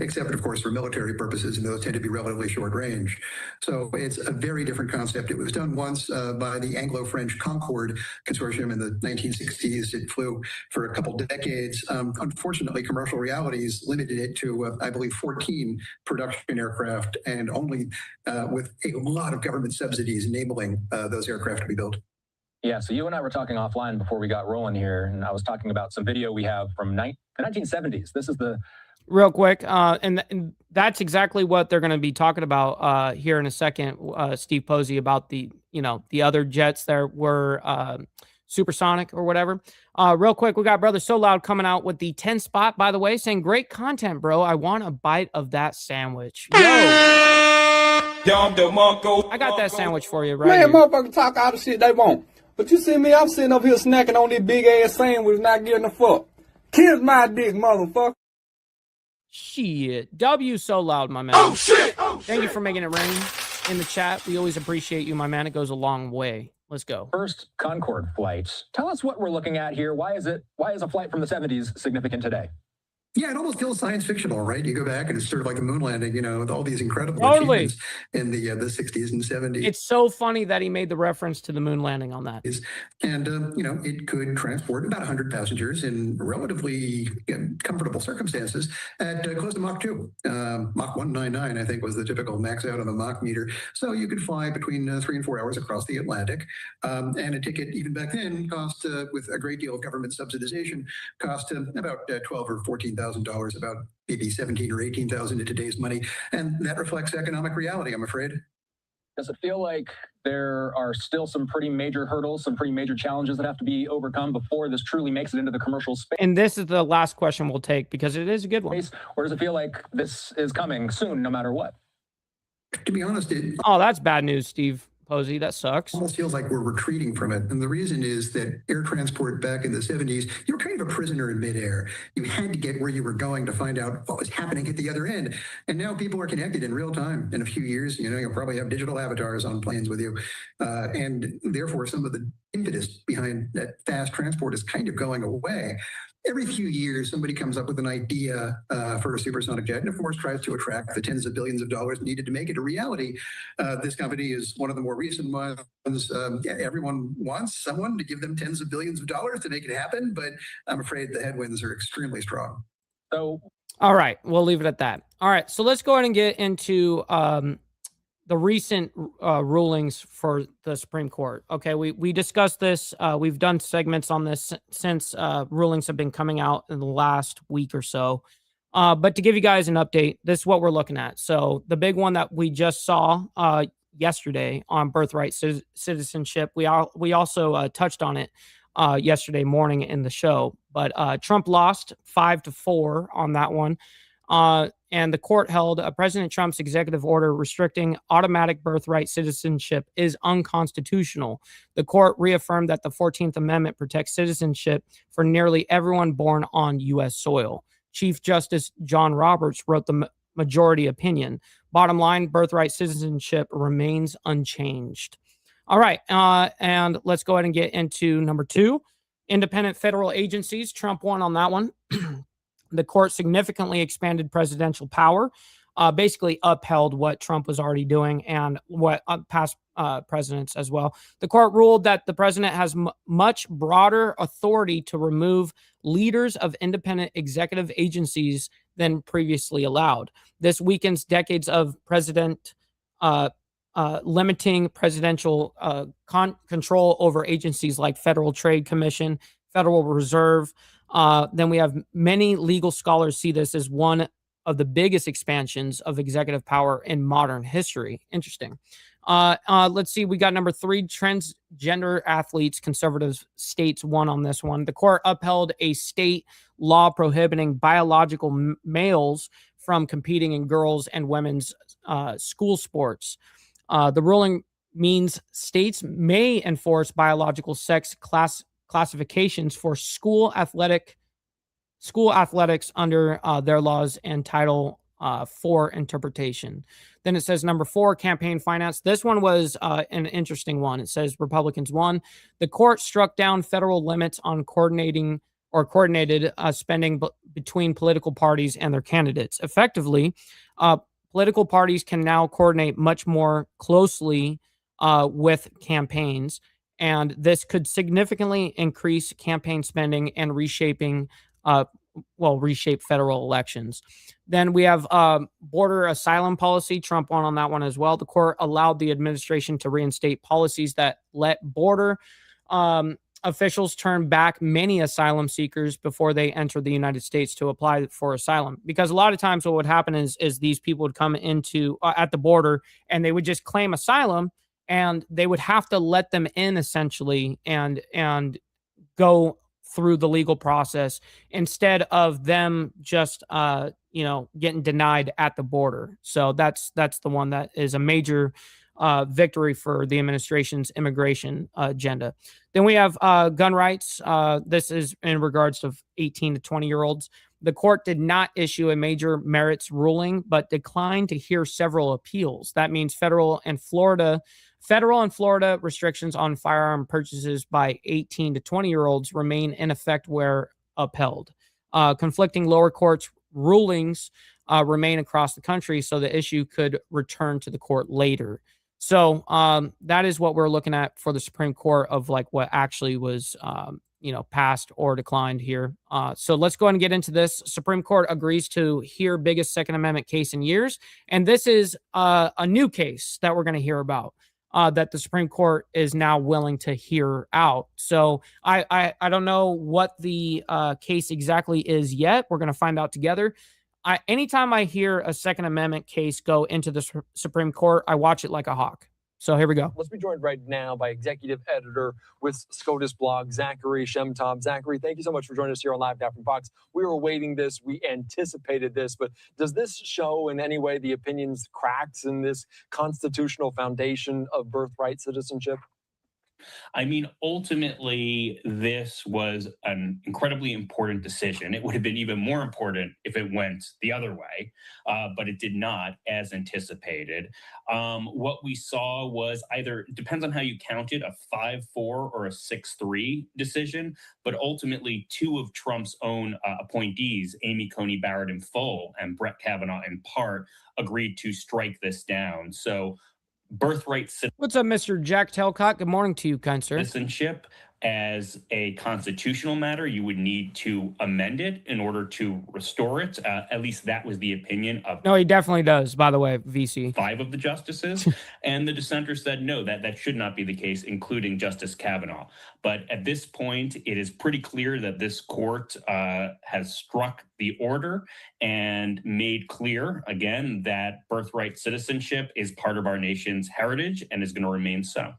except, of course, for military purposes, and those tend to be relatively short range. So it's a very different concept. It was done once by the Anglo-French Concorde Consortium in the 1960s. It flew for a couple decades. Unfortunately, commercial realities limited it to, I believe, 14 production aircraft, and only with a lot of government subsidies enabling those aircraft to be built. Yeah, so you and I were talking offline before we got rolling here, and I was talking about some video we have from the 1970s. This is the real quick. And that's exactly what they're going to be talking about here in a second, Steve Posey, about the other jets that were supersonic or whatever. Real quick, we got Brother So Loud coming out with the 10 spot, by the way, saying, great content, bro. I want a bite of that sandwich. Yo. I got that sandwich for you right Man, here. motherfuckers talk all the shit they want. But you see me, I'm sitting up here snacking on this big-ass sandwich, not getting a fuck. Kiss my dick, motherfucker. Shit. W So Loud, my man. Oh shit! Thank you for making it rain in the chat. We always appreciate you, my man. It goes a long way. Let's go. First Concorde flight. Tell us what we're looking at here. Why is a flight from the 70s significant today? Yeah, it almost feels science fictional, right? You go back and it's sort of like the moon landing, with all these incredible Totally. achievements in the 60s and 70s. It's so funny that he made the reference to the moon landing on that. And, it could transport about 100 passengers in relatively comfortable circumstances at close to Mach 2. Mach 199, I think, was the typical max out on the Mach meter. So you could fly between 3 and 4 hours across the Atlantic. And a ticket, even back then, cost, with a great deal of government subsidization, cost about $12,000 or $14,000, about maybe 17 or 18,000 in today's money. And that reflects economic reality, I'm afraid. Does it feel like there are still some pretty major hurdles, some pretty major challenges that have to be overcome before this truly makes it into the commercial space? And this is the last question we'll take because it is a good one. Or does it feel like this is coming soon, no matter what? To be honest, Oh, that's bad news, Steve Posey. That sucks. Almost feels like we're retreating from it. And the reason is that air transport back in the 70s, you were kind of a prisoner in midair. You had to get where you were going to find out what was happening at the other end. And now people are connected in real time. In a few years, you'll probably have digital avatars on planes with you. And therefore, some of the impetus behind that fast transport is kind of going away. Every few years, somebody comes up with an idea for a supersonic jet and, of course, tries to attract the tens of billions of dollars needed to make it a reality. This company is one of the more recent ones. Everyone wants someone to give them tens of billions of dollars to make it happen, but I'm afraid the headwinds are extremely strong. So, all right, we'll leave it at that. All right, so let's go ahead and get into the recent rulings for the Supreme Court. Okay, we discussed this. We've done segments on this since rulings have been coming out in the last week or so. But to give you guys an update, this is what we're looking at. So the big one that we just saw yesterday on birthright citizenship, we also touched on it yesterday morning in the show. But Trump lost 5-4 on that one. And the court held President Trump's executive order restricting automatic birthright citizenship is unconstitutional. The court reaffirmed that the 14th Amendment protects citizenship for nearly everyone born on U.S. soil. Chief Justice John Roberts wrote the majority opinion. Bottom line, birthright citizenship remains unchanged. All right, and let's go ahead and get into number 2. Independent federal agencies. Trump won on that one. The court significantly expanded presidential power, basically upheld what Trump was already doing and what past presidents as well. The court ruled that the president has much broader authority to remove leaders of independent executive agencies than previously allowed. This weakens decades of limiting presidential control over agencies like Federal Trade Commission, Federal Reserve. Then we have many legal scholars see this as one of the biggest expansions of executive power in modern history. Interesting. Let's see. We got number 3, transgender athletes. Conservative states won on this one. The court upheld a state law prohibiting biological males from competing in girls' and women's school sports. The ruling means states may enforce biological sex classifications for school athletics under their laws and Title IV interpretation. Then it says number 4, campaign finance. This one was an interesting one. It says Republicans won. The court struck down federal limits on coordinated spending between political parties and their candidates. Effectively, political parties can now coordinate much more closely with campaigns. And this could significantly increase campaign spending and reshape federal elections. Then we have border asylum policy. Trump won on that one as well. The court allowed the administration to reinstate policies that let border officials turned back many asylum seekers before they entered the United States to apply for asylum. Because a lot of times what would happen is these people would come into at the border and they would just claim asylum, and they would have to let them in essentially and go through the legal process instead of them just getting denied at the border. So that's the one that is a major victory for the administration's immigration agenda. Then we have gun rights. This is in regards to 18 to 20-year-olds. The court did not issue a major merits ruling, but declined to hear several appeals. That means federal and Florida restrictions on firearm purchases by 18 to 20-year-olds remain in effect where upheld. Conflicting lower courts rulings remain across the country, so the issue could return to the court later. So that is what we're looking at for the Supreme Court of like what actually was passed or declined here. So let's go ahead and get into this. Supreme Court agrees to hear biggest Second Amendment case in years. And this is a new case that we're going to hear about that the Supreme Court is now willing to hear out. So I don't know what the case exactly is yet. We're going to find out together. Anytime I hear a Second Amendment case go into the Supreme Court, I watch it like a hawk. So here we go. Let's be joined right now by executive editor with SCOTUS blog, Zachary Shemtov. Zachary, thank you so much for joining us here on Live Now from Fox. We were awaiting this. We anticipated this. But does this show in any way the opinions cracks in this constitutional foundation of birthright citizenship? I mean, ultimately, this was an incredibly important decision. It would have been even more important if it went the other way, but it did not, as anticipated. What we saw was either, depends on how you count it, a 5-4 or a 6-3 decision, but ultimately two of Trump's own appointees, Amy Coney Barrett in full and Brett Kavanaugh in part, agreed to strike this down. So birthright What's up, Mr. Jack Telcott? Good morning to you, kind sir. Citizenship, as a constitutional matter, you would need to amend it in order to restore it. At least that was the opinion of... No, he definitely does, by the way, VC. 5 of the justices. And the dissenters said, no, that should not be the case, including Justice Kavanaugh. But at this point, it is pretty clear that this court has struck the order and made clear, again, that birthright citizenship is part of our nation's heritage and is going to remain so.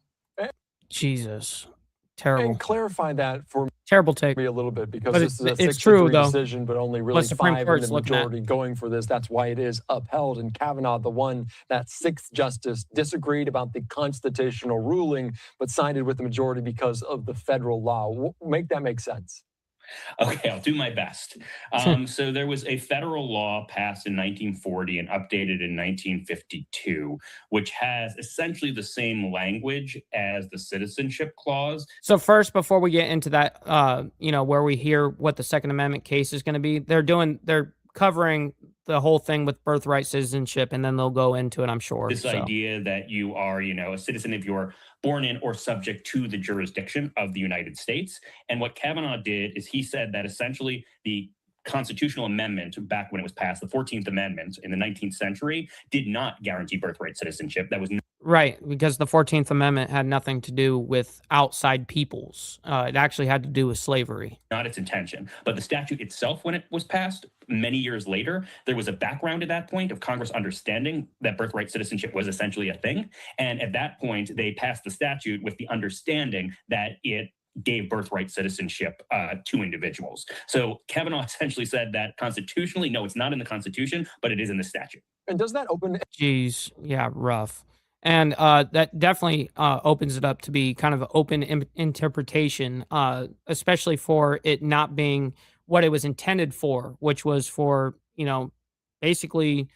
Jesus. Terrible. And clarify that for terrible take me a little bit, because but this is a 6-3 decision, but only really 5 in the majority going for this. That's why it is upheld. And Kavanaugh, the one, that 6th justice, disagreed about the constitutional ruling, but sided with the majority because of the federal law. Make that make sense. Okay, I'll do my best. So there was a federal law passed in 1940 and updated in 1952, which has essentially the same language as the citizenship clause. So first, before we get into that, where we hear what the Second Amendment case is going to be, they're covering the whole thing with birthright citizenship, and then they'll go into it, I'm sure. This idea that you are, a citizen if you're born in or subject to the jurisdiction of the United States. And what Kavanaugh did is he said that essentially the constitutional amendment back when it was passed, the 14th Amendment in the 19th century, did not guarantee birthright citizenship. That was right, because the 14th Amendment had nothing to do with outside peoples. It actually had to do with slavery. Not its intention. But the statute itself, when it was passed many years later, there was a background at that point of Congress understanding that birthright citizenship was essentially a thing. And at that point, they passed the statute with the understanding that it gave birthright citizenship to individuals. So Kavanaugh essentially said that constitutionally, no, it's not in the Constitution, but it is in the statute. And does that open... Jeez, yeah, rough. And that definitely opens it up to be kind of an open interpretation, especially for it not being what it was intended for, which was for, basically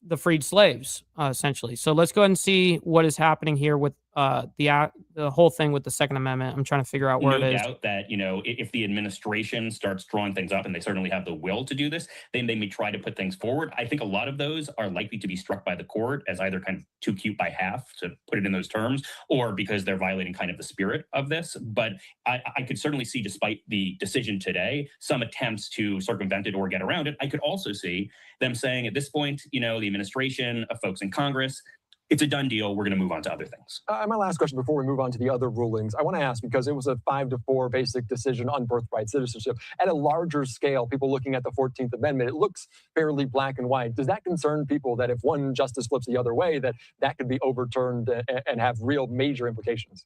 the freed slaves, essentially. So let's go ahead and see what is happening here with the whole thing with the Second Amendment. I'm trying to figure out where it is. No doubt that, if the administration starts drawing things up, and they certainly have the will to do this, then they may try to put things forward. I think a lot of those are likely to be struck by the court as either kind of too cute by half, to put it in those terms, or because they're violating kind of the spirit of this. But I could certainly see, despite the decision today, some attempts to circumvent it or get around it. I could also see them saying at this point, the administration, folks in Congress, it's a done deal. We're going to move on to other things. My last question before we move on to the other rulings, I want to ask, because it was a 5-4 basic decision on birthright citizenship. At a larger scale, people looking at the 14th Amendment, it looks fairly black and white. Does that concern people that if one justice flips the other way, that could be overturned and have real major implications?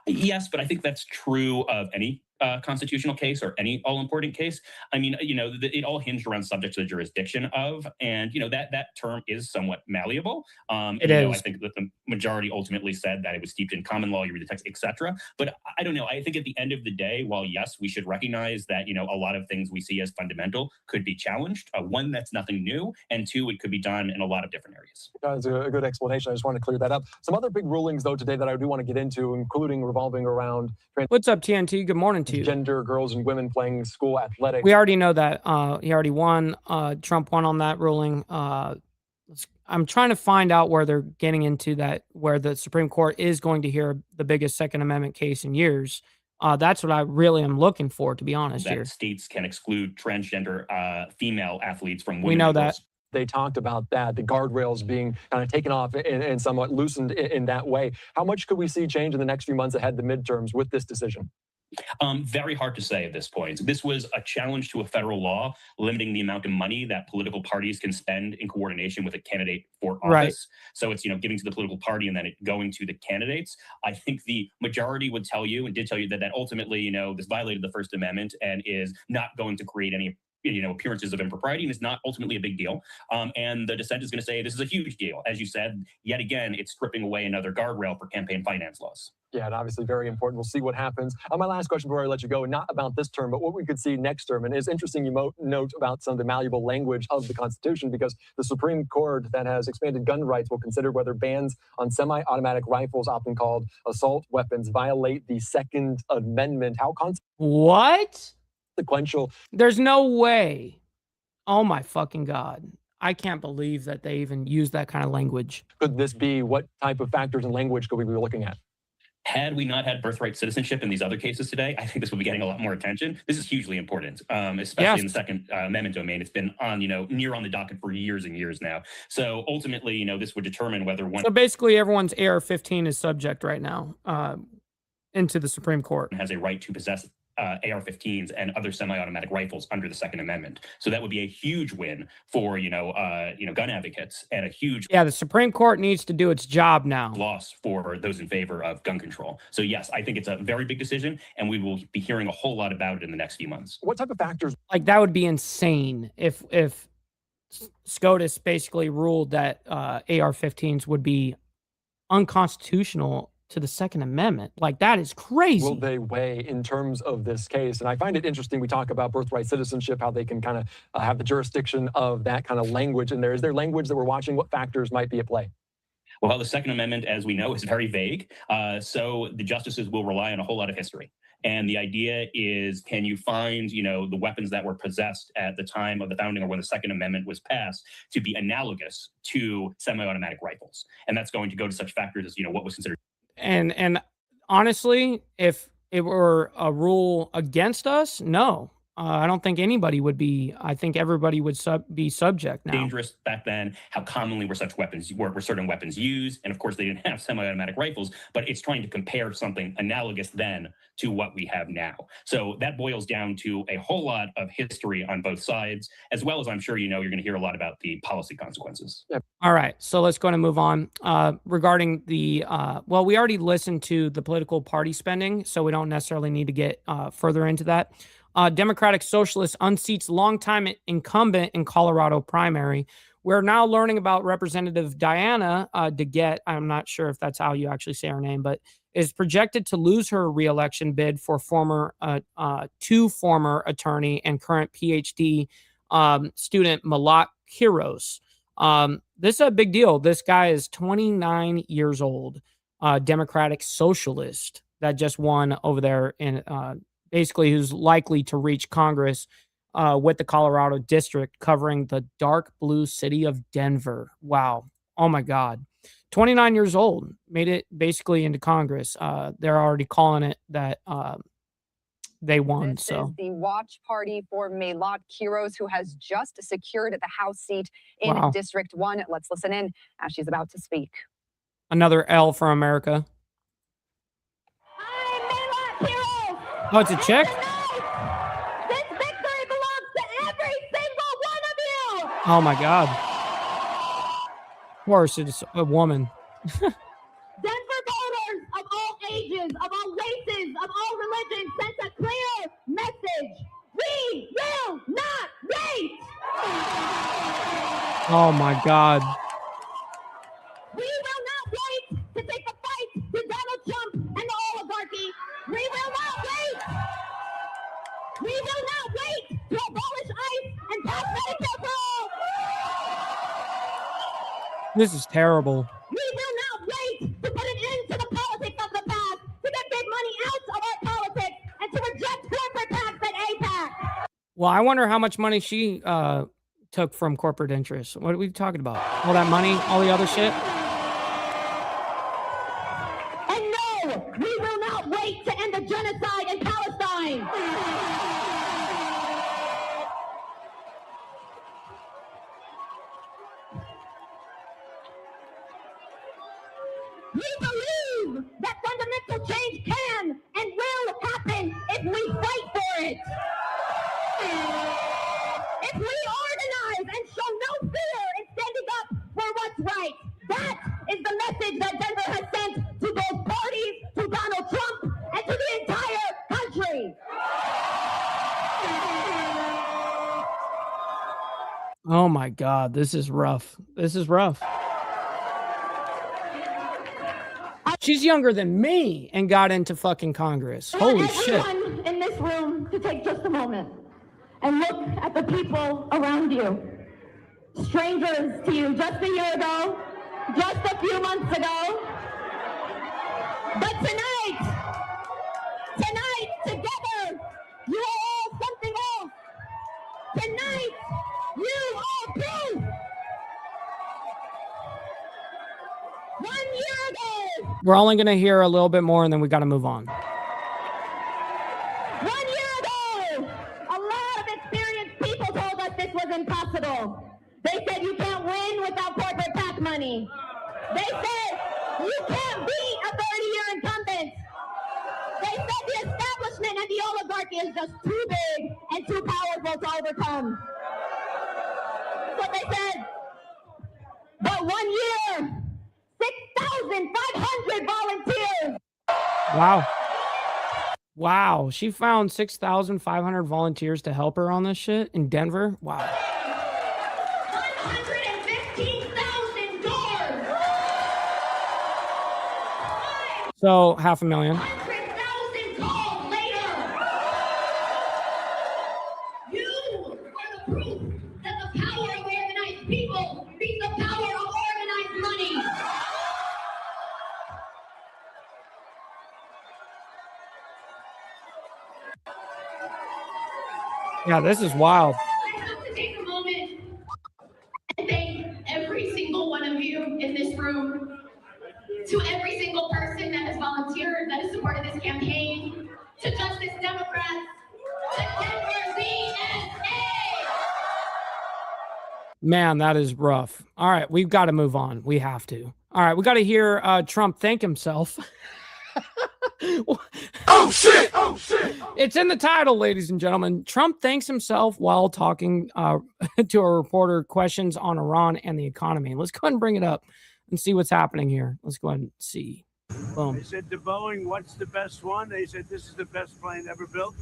Yes, but I think that's true of any constitutional case or any all-important case. I mean, it all hinged around subject to the jurisdiction of, and that term is somewhat malleable. It is. I think that the majority ultimately said that it was steeped in common law. You read the text, etc. But I don't know. I think at the end of the day, while yes, we should recognize that a lot of things we see as fundamental could be challenged. One, that's nothing new, and two, it could be done in a lot of different areas. That's a good explanation. I just want to clear that up. Some other big rulings, though, today that I do want to get into, including revolving around. What's up, TNT? Good morning to you. Gender, girls and women playing school athletics. We already know that. He already won. Trump won on that ruling. I'm trying to find out where they're getting into that, where the Supreme Court is going to hear the biggest Second Amendment case in years. That's what I really am looking for, to be honest that here. States can exclude transgender female athletes from women. We know that. They talked about that, the guardrails being kind of taken off and somewhat loosened in that way. How much could we see change in the next few months ahead, the midterms, with this decision? Very hard to say at this point. This was a challenge to a federal law limiting the amount of money that political parties can spend in coordination with a candidate for office. Right. So it's, giving to the political party and then it going to the candidates. I think the majority would tell you and did tell you that ultimately, this violated the First Amendment and is not going to create any appearances of impropriety, and it's not ultimately a big deal. And the dissent is going to say this is a huge deal. As you said, yet again, it's stripping away another guardrail for campaign finance laws. Yeah, and obviously very important. We'll see what happens. My last question before I let you go, not about this term, but what we could see next term. And it's interesting you note about some of the malleable language of the Constitution, because the Supreme Court that has expanded gun rights will consider whether bans on semi-automatic rifles, often called assault weapons, violate the Second Amendment. How What? Consequential. There's no way. Oh my fucking God. I can't believe that they even use that kind of language. Could this be? What type of factors and language could we be looking at? Had we not had birthright citizenship in these other cases today, I think this would be getting a lot more attention. This is hugely important, especially in the Second Amendment domain. It's been on, near on the docket for years and years now. So ultimately, this would determine whether one. So basically, everyone's AR-15 is subject right now into the Supreme Court. Has a right to possess AR-15s and other semi-automatic rifles under the Second Amendment. So that would be a huge win for, gun advocates, and a huge the Supreme Court needs to do its job now. Loss for those in favor of gun control. So yes, I think it's a very big decision, and we will be hearing a whole lot about it in the next few months. What type of factors? Like, that would be insane if SCOTUS basically ruled that AR-15s would be unconstitutional to the Second Amendment. Like, that is crazy. Will they weigh in terms of this case? And I find it interesting. We talk about birthright citizenship, how they can kind of have the jurisdiction of that kind of language in there. Is there language that we're watching? What factors might be at play? Well, the Second Amendment, as we know, is very vague. So the justices will rely on a whole lot of history. And the idea is, can you find, the weapons that were possessed at the time of the founding or when the Second Amendment was passed to be analogous to semi-automatic rifles? And that's going to go to such factors as, what was considered. And honestly, if it were a rule against us, no. I don't think anybody would be. I think everybody would be subject now. Dangerous back then. How commonly were such weapons were certain weapons used? And of course, they didn't have semi-automatic rifles. But it's trying to compare something analogous then to what we have now. So that boils down to a whole lot of history on both sides, as well as I'm sure you're going to hear a lot about the policy consequences. Yep. All right, so let's go and move on. Regarding the well, we already listened to the political party spending, so we don't necessarily need to get further into that. Democratic Socialist unseats longtime incumbent in Colorado primary. We're now learning about Representative Diana DeGette. I'm not sure if that's how you actually say her name, but is projected to lose her reelection bid for former attorney and current PhD student Malak Kiros. This is a big deal. This guy is 29 years old, Democratic Socialist that just won over there in basically who's likely to reach Congress with the Colorado district covering the dark blue city of Denver. Wow. Oh my God. 29 years old, made it basically into Congress. They're already calling it that they won. This is the watch party for Malak Kiros, who has just secured the House seat in District 1. Let's listen in as she's about to speak. Another L for America. Oh, it's a chick? This victory belongs to every single one of you! Oh my God. Of course, it's a woman. Denver voters of all ages, of all races, of all religions sent a clear message. We will not wait! Oh my God. We will not wait to take the fight to Donald Trump and the oligarchy. We will not wait! We will not wait to abolish ICE and pass Medicare for all! This is terrible. We will not wait to put an end to the politics of the past, to get big money out of our politics, and to reject corporate tax at APAC. Well, I wonder how much money she took from corporate interests. What are we talking about? All that money, all the other shit? And no, we will not wait to end the genocide in Palestine. We believe that fundamental change can and will happen if we fight for it. If we organize and show no fear in standing up for what's right. That is the message that Denver has sent to both parties, to Donald Trump, and to the entire country. Oh my God, this is rough. This is rough. She's younger than me and got into fucking Congress. Holy shit. Everyone in this room to take just a moment and look at the people around you. Strangers to you just a year ago, just a few months ago. But tonight, together, you are all something else. Tonight, you are proof. 1 year ago. We're only going to hear a little bit more and then we got to move on. 1 year ago, a lot of experienced people told us this was impossible. They said you can't win without corporate PAC money. They said you can't beat a 30-year incumbent. They said the establishment and the oligarchy is just too big and too powerful to overcome. That's what they said. But 1 year, 6,500 volunteers. Wow. Wow. She found 6,500 volunteers to help her on this shit in Denver. Wow. 115,000 doors. So 500,000. 100,000 calls later. You are the proof that the power of organized people beats the power of organized money. Yeah, this is wild. I have to take a moment and thank every single one of you in this room, to every single person that has volunteered, that has supported this campaign, to Justice Democrats, to Denver VSA. Man, that is rough. All right, we've got to move on. We have to. All right, we got to hear Trump thank himself. Oh shit! Oh shit! It's in the title, ladies and gentlemen. Trump thanks himself while talking to a reporter questions on Iran and the economy. Let's go ahead and bring it up and see what's happening here. Let's go ahead and see. Boom. They said to Boeing, what's the best one? They said, this is the best plane ever built.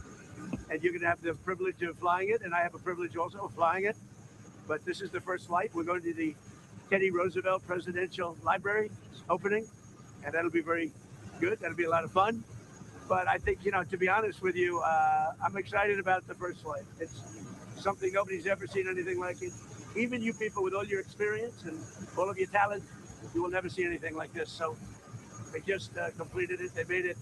And you're going to have the privilege of flying it. And I have a privilege also of flying it. But this is the first flight. We're going to the Teddy Roosevelt Presidential Library opening. And that'll be very good. That'll be a lot of fun. But I think, to be honest with you, I'm excited about the first flight. It's something nobody's ever seen anything like it. Even you people with all your experience and all of your talent, you will never see anything like this. So they just completed it. They made it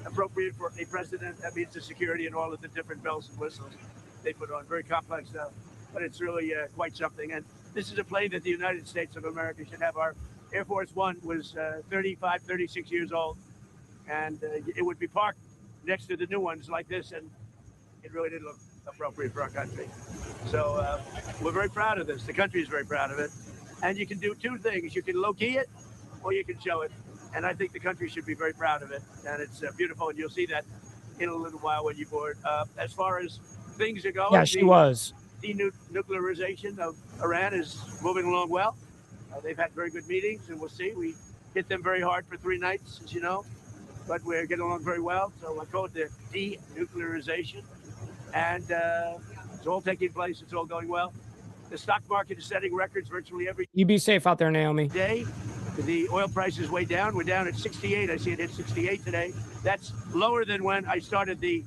appropriate for a president. That means the security and all of the different bells and whistles they put on. Very complex stuff, but it's really quite something. And this is a plane that the United States of America should have. Our Air Force One was 35, 36 years old, and it would be parked next to the new ones like this, and it really didn't look appropriate for our country. So we're very proud of this. The country is very proud of it. And you can do two things. You can low-key it, or you can show it. And I think the country should be very proud of it. And it's beautiful, and you'll see that in a little while when you board. As far as things are going, Yeah, she was. Denuclearization of Iran is moving along well. They've had very good meetings, and we'll see. We hit them very hard for 3 nights, as you know, but we're getting along very well. So I call it the denuclearization, and it's all taking place. It's all going well. The stock market is setting records virtually every You be safe out there, Naomi. day. The oil price is way down. We're down at 68. I see it hit 68 today. That's lower than when I started the,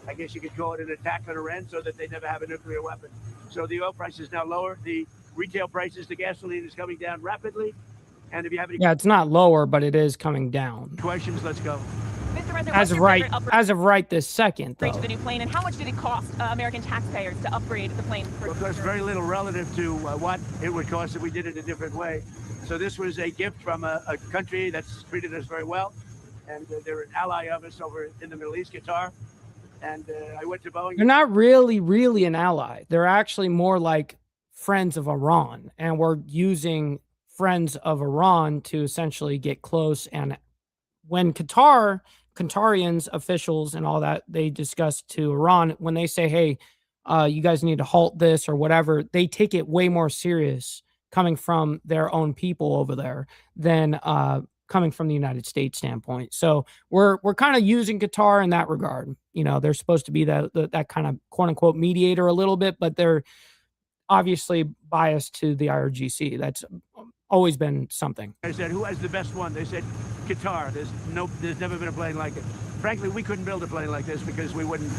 I guess you could call it an attack on Iran, so that they never have a nuclear weapon. So the oil price is now lower. The retail prices, the gasoline is coming down rapidly. And if you have any it's not lower, but it is coming down. questions, let's go. Mr. President, As of right this second, though. to the new plane, and how much did it cost American taxpayers to upgrade the plane? Well, of course, very little relative to what it would cost if we did it a different way. So this was a gift from a country that's treated us very well, and they're an ally of us over in the Middle East, Qatar. And I went to Boeing. They're not really an ally. They're actually more like friends of Iran, and we're using friends of Iran to essentially get close. And when Qatarians, officials and all that, they discuss to Iran, when they say, hey, you guys need to halt this or whatever, they take it way more serious coming from their own people over there than coming from the United States standpoint. So we're kind of using Qatar in that regard. You know, they're supposed to be that kind of quote unquote mediator a little bit, but they're obviously biased to the IRGC. That's always been something. I said, who has the best one? They said, Qatar. There's never been a plane like it. Frankly, we couldn't build a plane like this because we wouldn't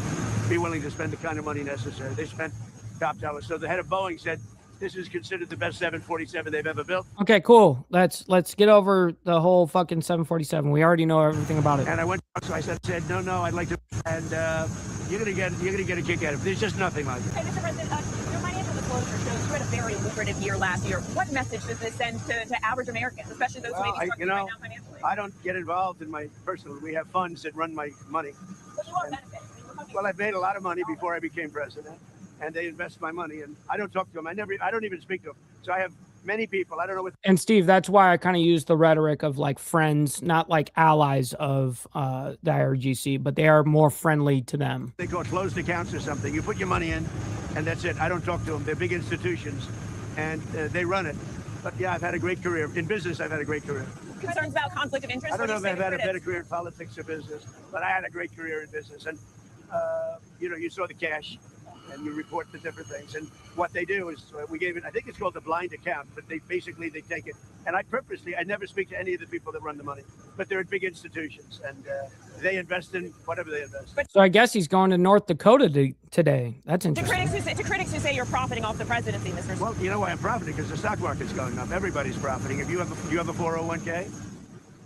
be willing to spend the kind of money necessary. They spent top dollar. So the head of Boeing said, this is considered the best 747 they've ever built. Okay, cool. Let's get over the whole fucking 747. We already know everything about it. And I went, so I said, no, I'd like to, and you're gonna get a kick out of it. There's just nothing like it. Hey, Mr. President, your financial disclosure shows you had a very lucrative year last year. What message does this send to average Americans, especially those who may be struggling right now financially? I don't get involved in my personal. We have funds that run my money. But you are benefiting. Well, I've made a lot of money before I became president, and they invest my money, and I don't talk to them. I don't even speak to them. So I have many people. I don't know what. And Steve, that's why I kind of use the rhetoric of like friends, not like allies of the IRGC, but they are more friendly to them. They call closed accounts or something. You put your money in, and that's it. I don't talk to them. They're big institutions, and they run it. But yeah, I've had a great career in business. I've had a great career. Concerns about conflict of interest? I don't know if I've had a better career in politics or business, but I had a great career in business. And you saw the cash, and you report the different things. And what they do is we gave it, I think it's called the blind account, but they take it. And I never speak to any of the people that run the money, but they're at big institutions, and they invest in whatever they invest. So I guess he's going to North Dakota today. That's interesting. To critics who say you're profiting off the presidency, Mr. Well, you know why I'm profiting? Because the stock market's going up. Everybody's profiting. If you have a 401k,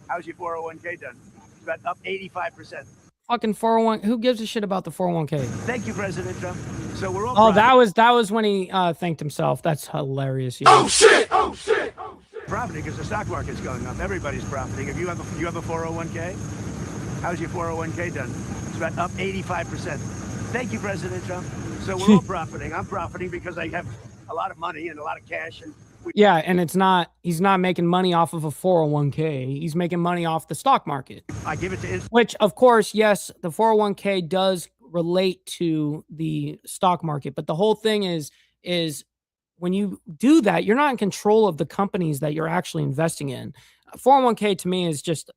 how's your 401k done? It's about up 85%. Fucking 401. Who gives a shit about the 401k? Thank you, President Trump. So we're all. Oh, that was when he thanked himself. That's hilarious. Yeah. Oh shit! Profiting because the stock market's going up. Everybody's profiting. If you have a 401k, how's your 401k done? It's about up 85%. Thank you, President Trump. So we're all profiting. I'm profiting because I have a lot of money and a lot of cash, and yeah, and he's not making money off of a 401k. He's making money off the stock market. I give it to which, of course, yes, the 401k does relate to the stock market. But the whole thing is when you do that, you're not in control of the companies that you're actually investing in. 401k to me is just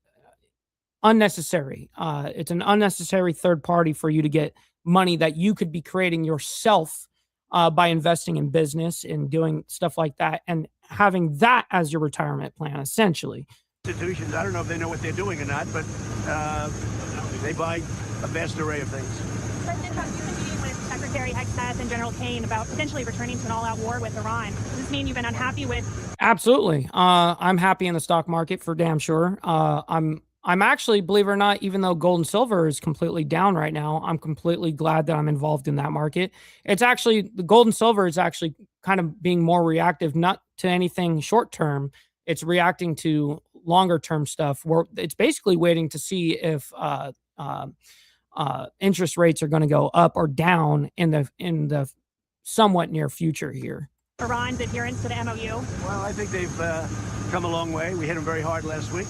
unnecessary. It's an unnecessary third party for you to get money that you could be creating yourself by investing in business and doing stuff like that and having that as your retirement plan, essentially. Institutions, I don't know if they know what they're doing or not, but they buy a vast array of things. President Trump, you've been meeting with Secretary Hexeth and General Kane about potentially returning to an all-out war with Iran. Does this mean you've been unhappy with? Absolutely. I'm happy in the stock market for damn sure. I'm actually, believe it or not, even though gold and silver is completely down right now, I'm completely glad that I'm involved in that market. It's actually, the gold and silver is actually kind of being more reactive, not to anything short term. It's reacting to longer term stuff where it's basically waiting to see if interest rates are going to go up or down in the somewhat near future here. Iran's adherence to the MOU? Well, I think they've come a long way. We hit them very hard last week.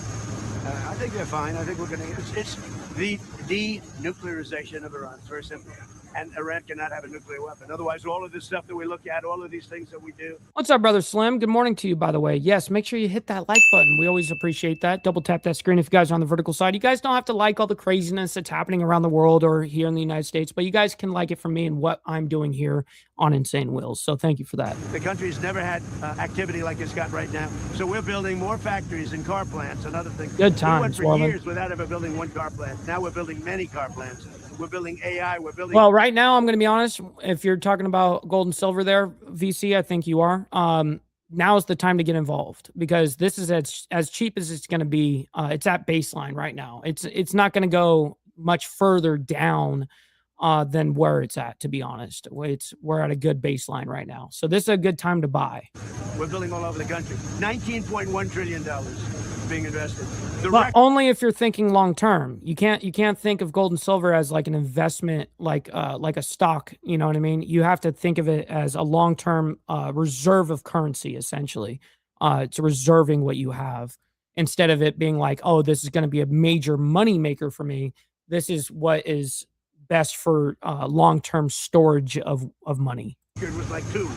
I think they're fine. I think we're going to. It's the denuclearization of Iran. It's very simple. And Iran cannot have a nuclear weapon. Otherwise, all of this stuff that we look at, all of these things that we do. What's up, Brother Slim? Good morning to you, by the way. Yes, make sure you hit that like button. We always appreciate that. Double tap that screen if you guys are on the vertical side. You guys don't have to like all the craziness that's happening around the world or here in the United States, but you guys can like it from me and what I'm doing here on Insane Wheels. So thank you for that. The country's never had activity like it's got right now. So we're building more factories and car plants and other things. Good times, We went for years without ever building one car plant. Now we're building many car plants. We're building AI. We're building. Well, right now, I'm going to be honest. If you're talking about gold and silver there, VC, I think you are. Now is the time to get involved because this is as cheap as it's going to be. It's at baseline right now. It's not going to go much further down than where it's at, to be honest. We're at a good baseline right now. So this is a good time to buy. We're building all over the country. $19.1 trillion being invested. But only if you're thinking long term. You can't think of gold and silver as like an investment, like a stock. You know what I mean? You have to think of it as a long term reserve of currency. Essentially, it's reserving what you have instead of it being like, oh, this is going to be a major money maker for me. This is what is best for long term storage of money. It was like 2,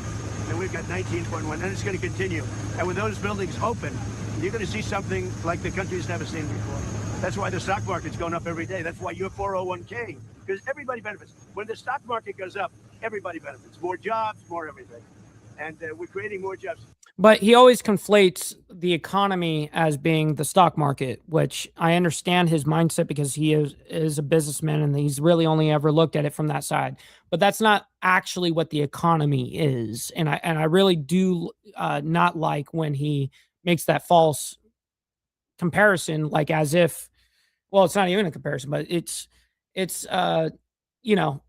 and we've got 19.1, and it's going to continue. And when those buildings open, you're going to see something like the country's never seen before. That's why the stock market's going up every day. That's why your 401k, because everybody benefits. When the stock market goes up, everybody benefits. More jobs, more everything. And we're creating more jobs. But he always conflates the economy as being the stock market, which I understand his mindset because he is a businessman and he's really only ever looked at it from that side. But that's not actually what the economy is. And I really do not like when he makes that false comparison, like as if, well, it's not even a comparison, but it's you know,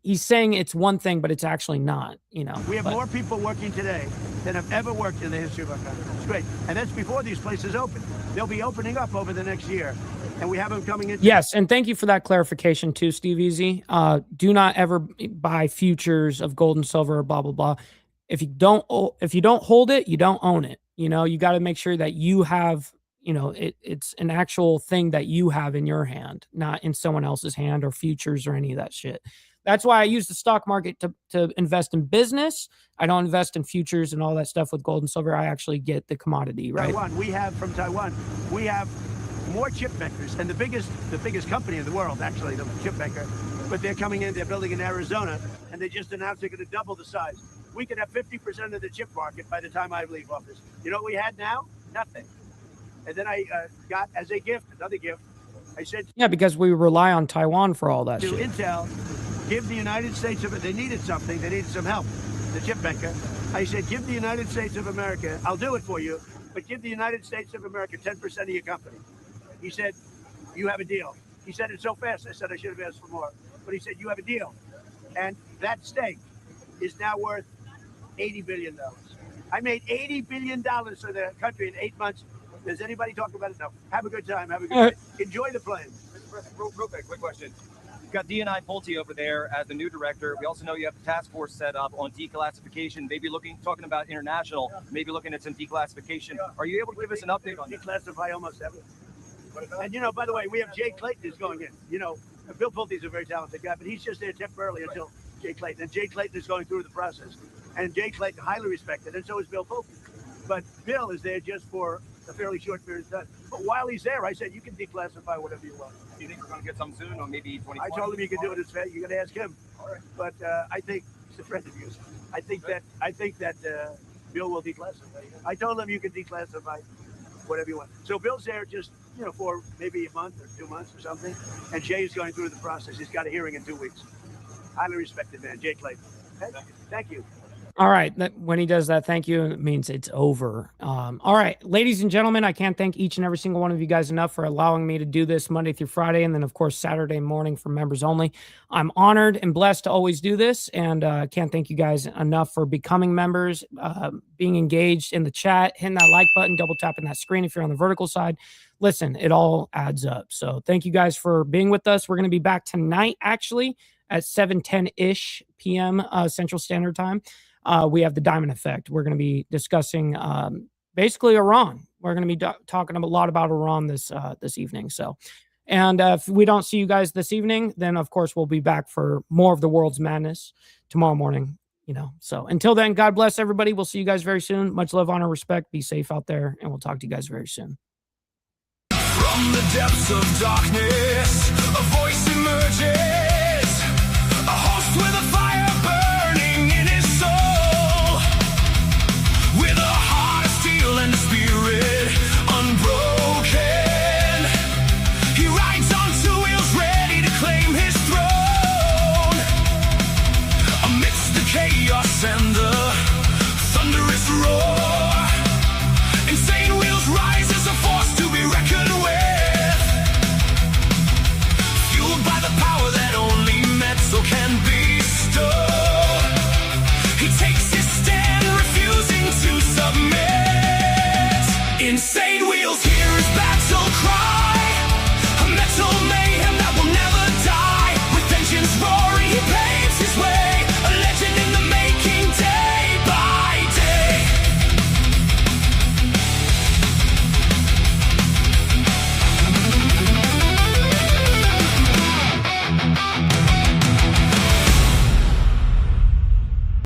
he's saying it's one thing, but it's actually not, you know. We have more people working today than have ever worked in the history of our country. It's great. And that's before these places open. They'll be opening up over the next year. And we have them coming in. Yes, and thank you for that clarification too, Steve Easy. Do not ever buy futures of gold and silver or blah, blah, blah. If you don't hold it, you don't own it. You know, you got to make sure that you have, you know, it's an actual thing that you have in your hand, not in someone else's hand or futures or any of that shit. That's why I use the stock market to invest in business. I don't invest in futures and all that stuff with gold and silver. I actually get the commodity, right? From Taiwan, we have more chip makers, and the biggest company in the world, actually, the chip maker. But they're coming in, they're building in Arizona, and they just announced they're going to double the size. We could have 50% of the chip market by the time I leave office. You know what we had now? Nothing. And then I got as a gift, another gift. I said, yeah, because we rely on Taiwan for all that to shit. Intel, give the United States of it. They needed something. They needed some help. The chip maker. I said, give the United States of America. I'll do it for you, but give the United States of America 10% of your company. He said, you have a deal. He said it so fast. I said I should have asked for more, but he said you have a deal, and that stake is now worth $80 billion. I made $80 billion for the country in 8 months. Does anybody talk about it? No. Have a good time. Have a good day. Enjoy the plane. Real quick question. You've got D&I Pulte over there as the new director. We also know you have a task force set up on declassification, maybe talking about international, maybe looking at some declassification. Are you able to give us an update on that? Declassify almost everything. And, you know, by the way, we have Jay Clayton is going in. You know, Bill Pulte is a very talented guy, but he's just there temporarily until Jay Clayton. And Jay Clayton is going through the process. And Jay Clayton, highly respected, and so is Bill Pulte. But Bill is there just for a fairly short period of time. But while he's there, I said, you can declassify whatever you want. Do you think we're going to get some soon, or maybe 2020? I told him you can do it as fast. You got to ask him. All right. But I think he's a friend of yours. I think that Bill will declassify. I told him you can declassify whatever you want. So Bill's there just, you know, for maybe a month or 2 months or something. And Jay is going through the process. He's got a hearing in 2 weeks. Highly respected man, Jay Clayton. Okay? Thank you. All right. When he does that, thank you. It means it's over. All right, ladies and gentlemen, I can't thank each and every single one of you guys enough for allowing me to do this Monday through Friday. And then, of course, Saturday morning for members only. I'm honored and blessed to always do this. And I can't thank you guys enough for becoming members, being engaged in the chat, hitting that like button, double tapping that screen if you're on the vertical side. Listen, it all adds up. So thank you guys for being with us. We're going to be back tonight, actually, at 7:10-ish p.m. Central Standard Time. We have the Diamond Effect. We're going to be discussing basically Iran We're going to be talking a lot about Iran this evening. So, and if we don't see you guys this evening, then of course we'll be back for more of the world's madness tomorrow morning. So until then, God bless everybody. We'll see you guys very soon. Much love, honor, respect. Be safe out there, and we'll talk to you guys very soon. From the depths of darkness, a voice emerges.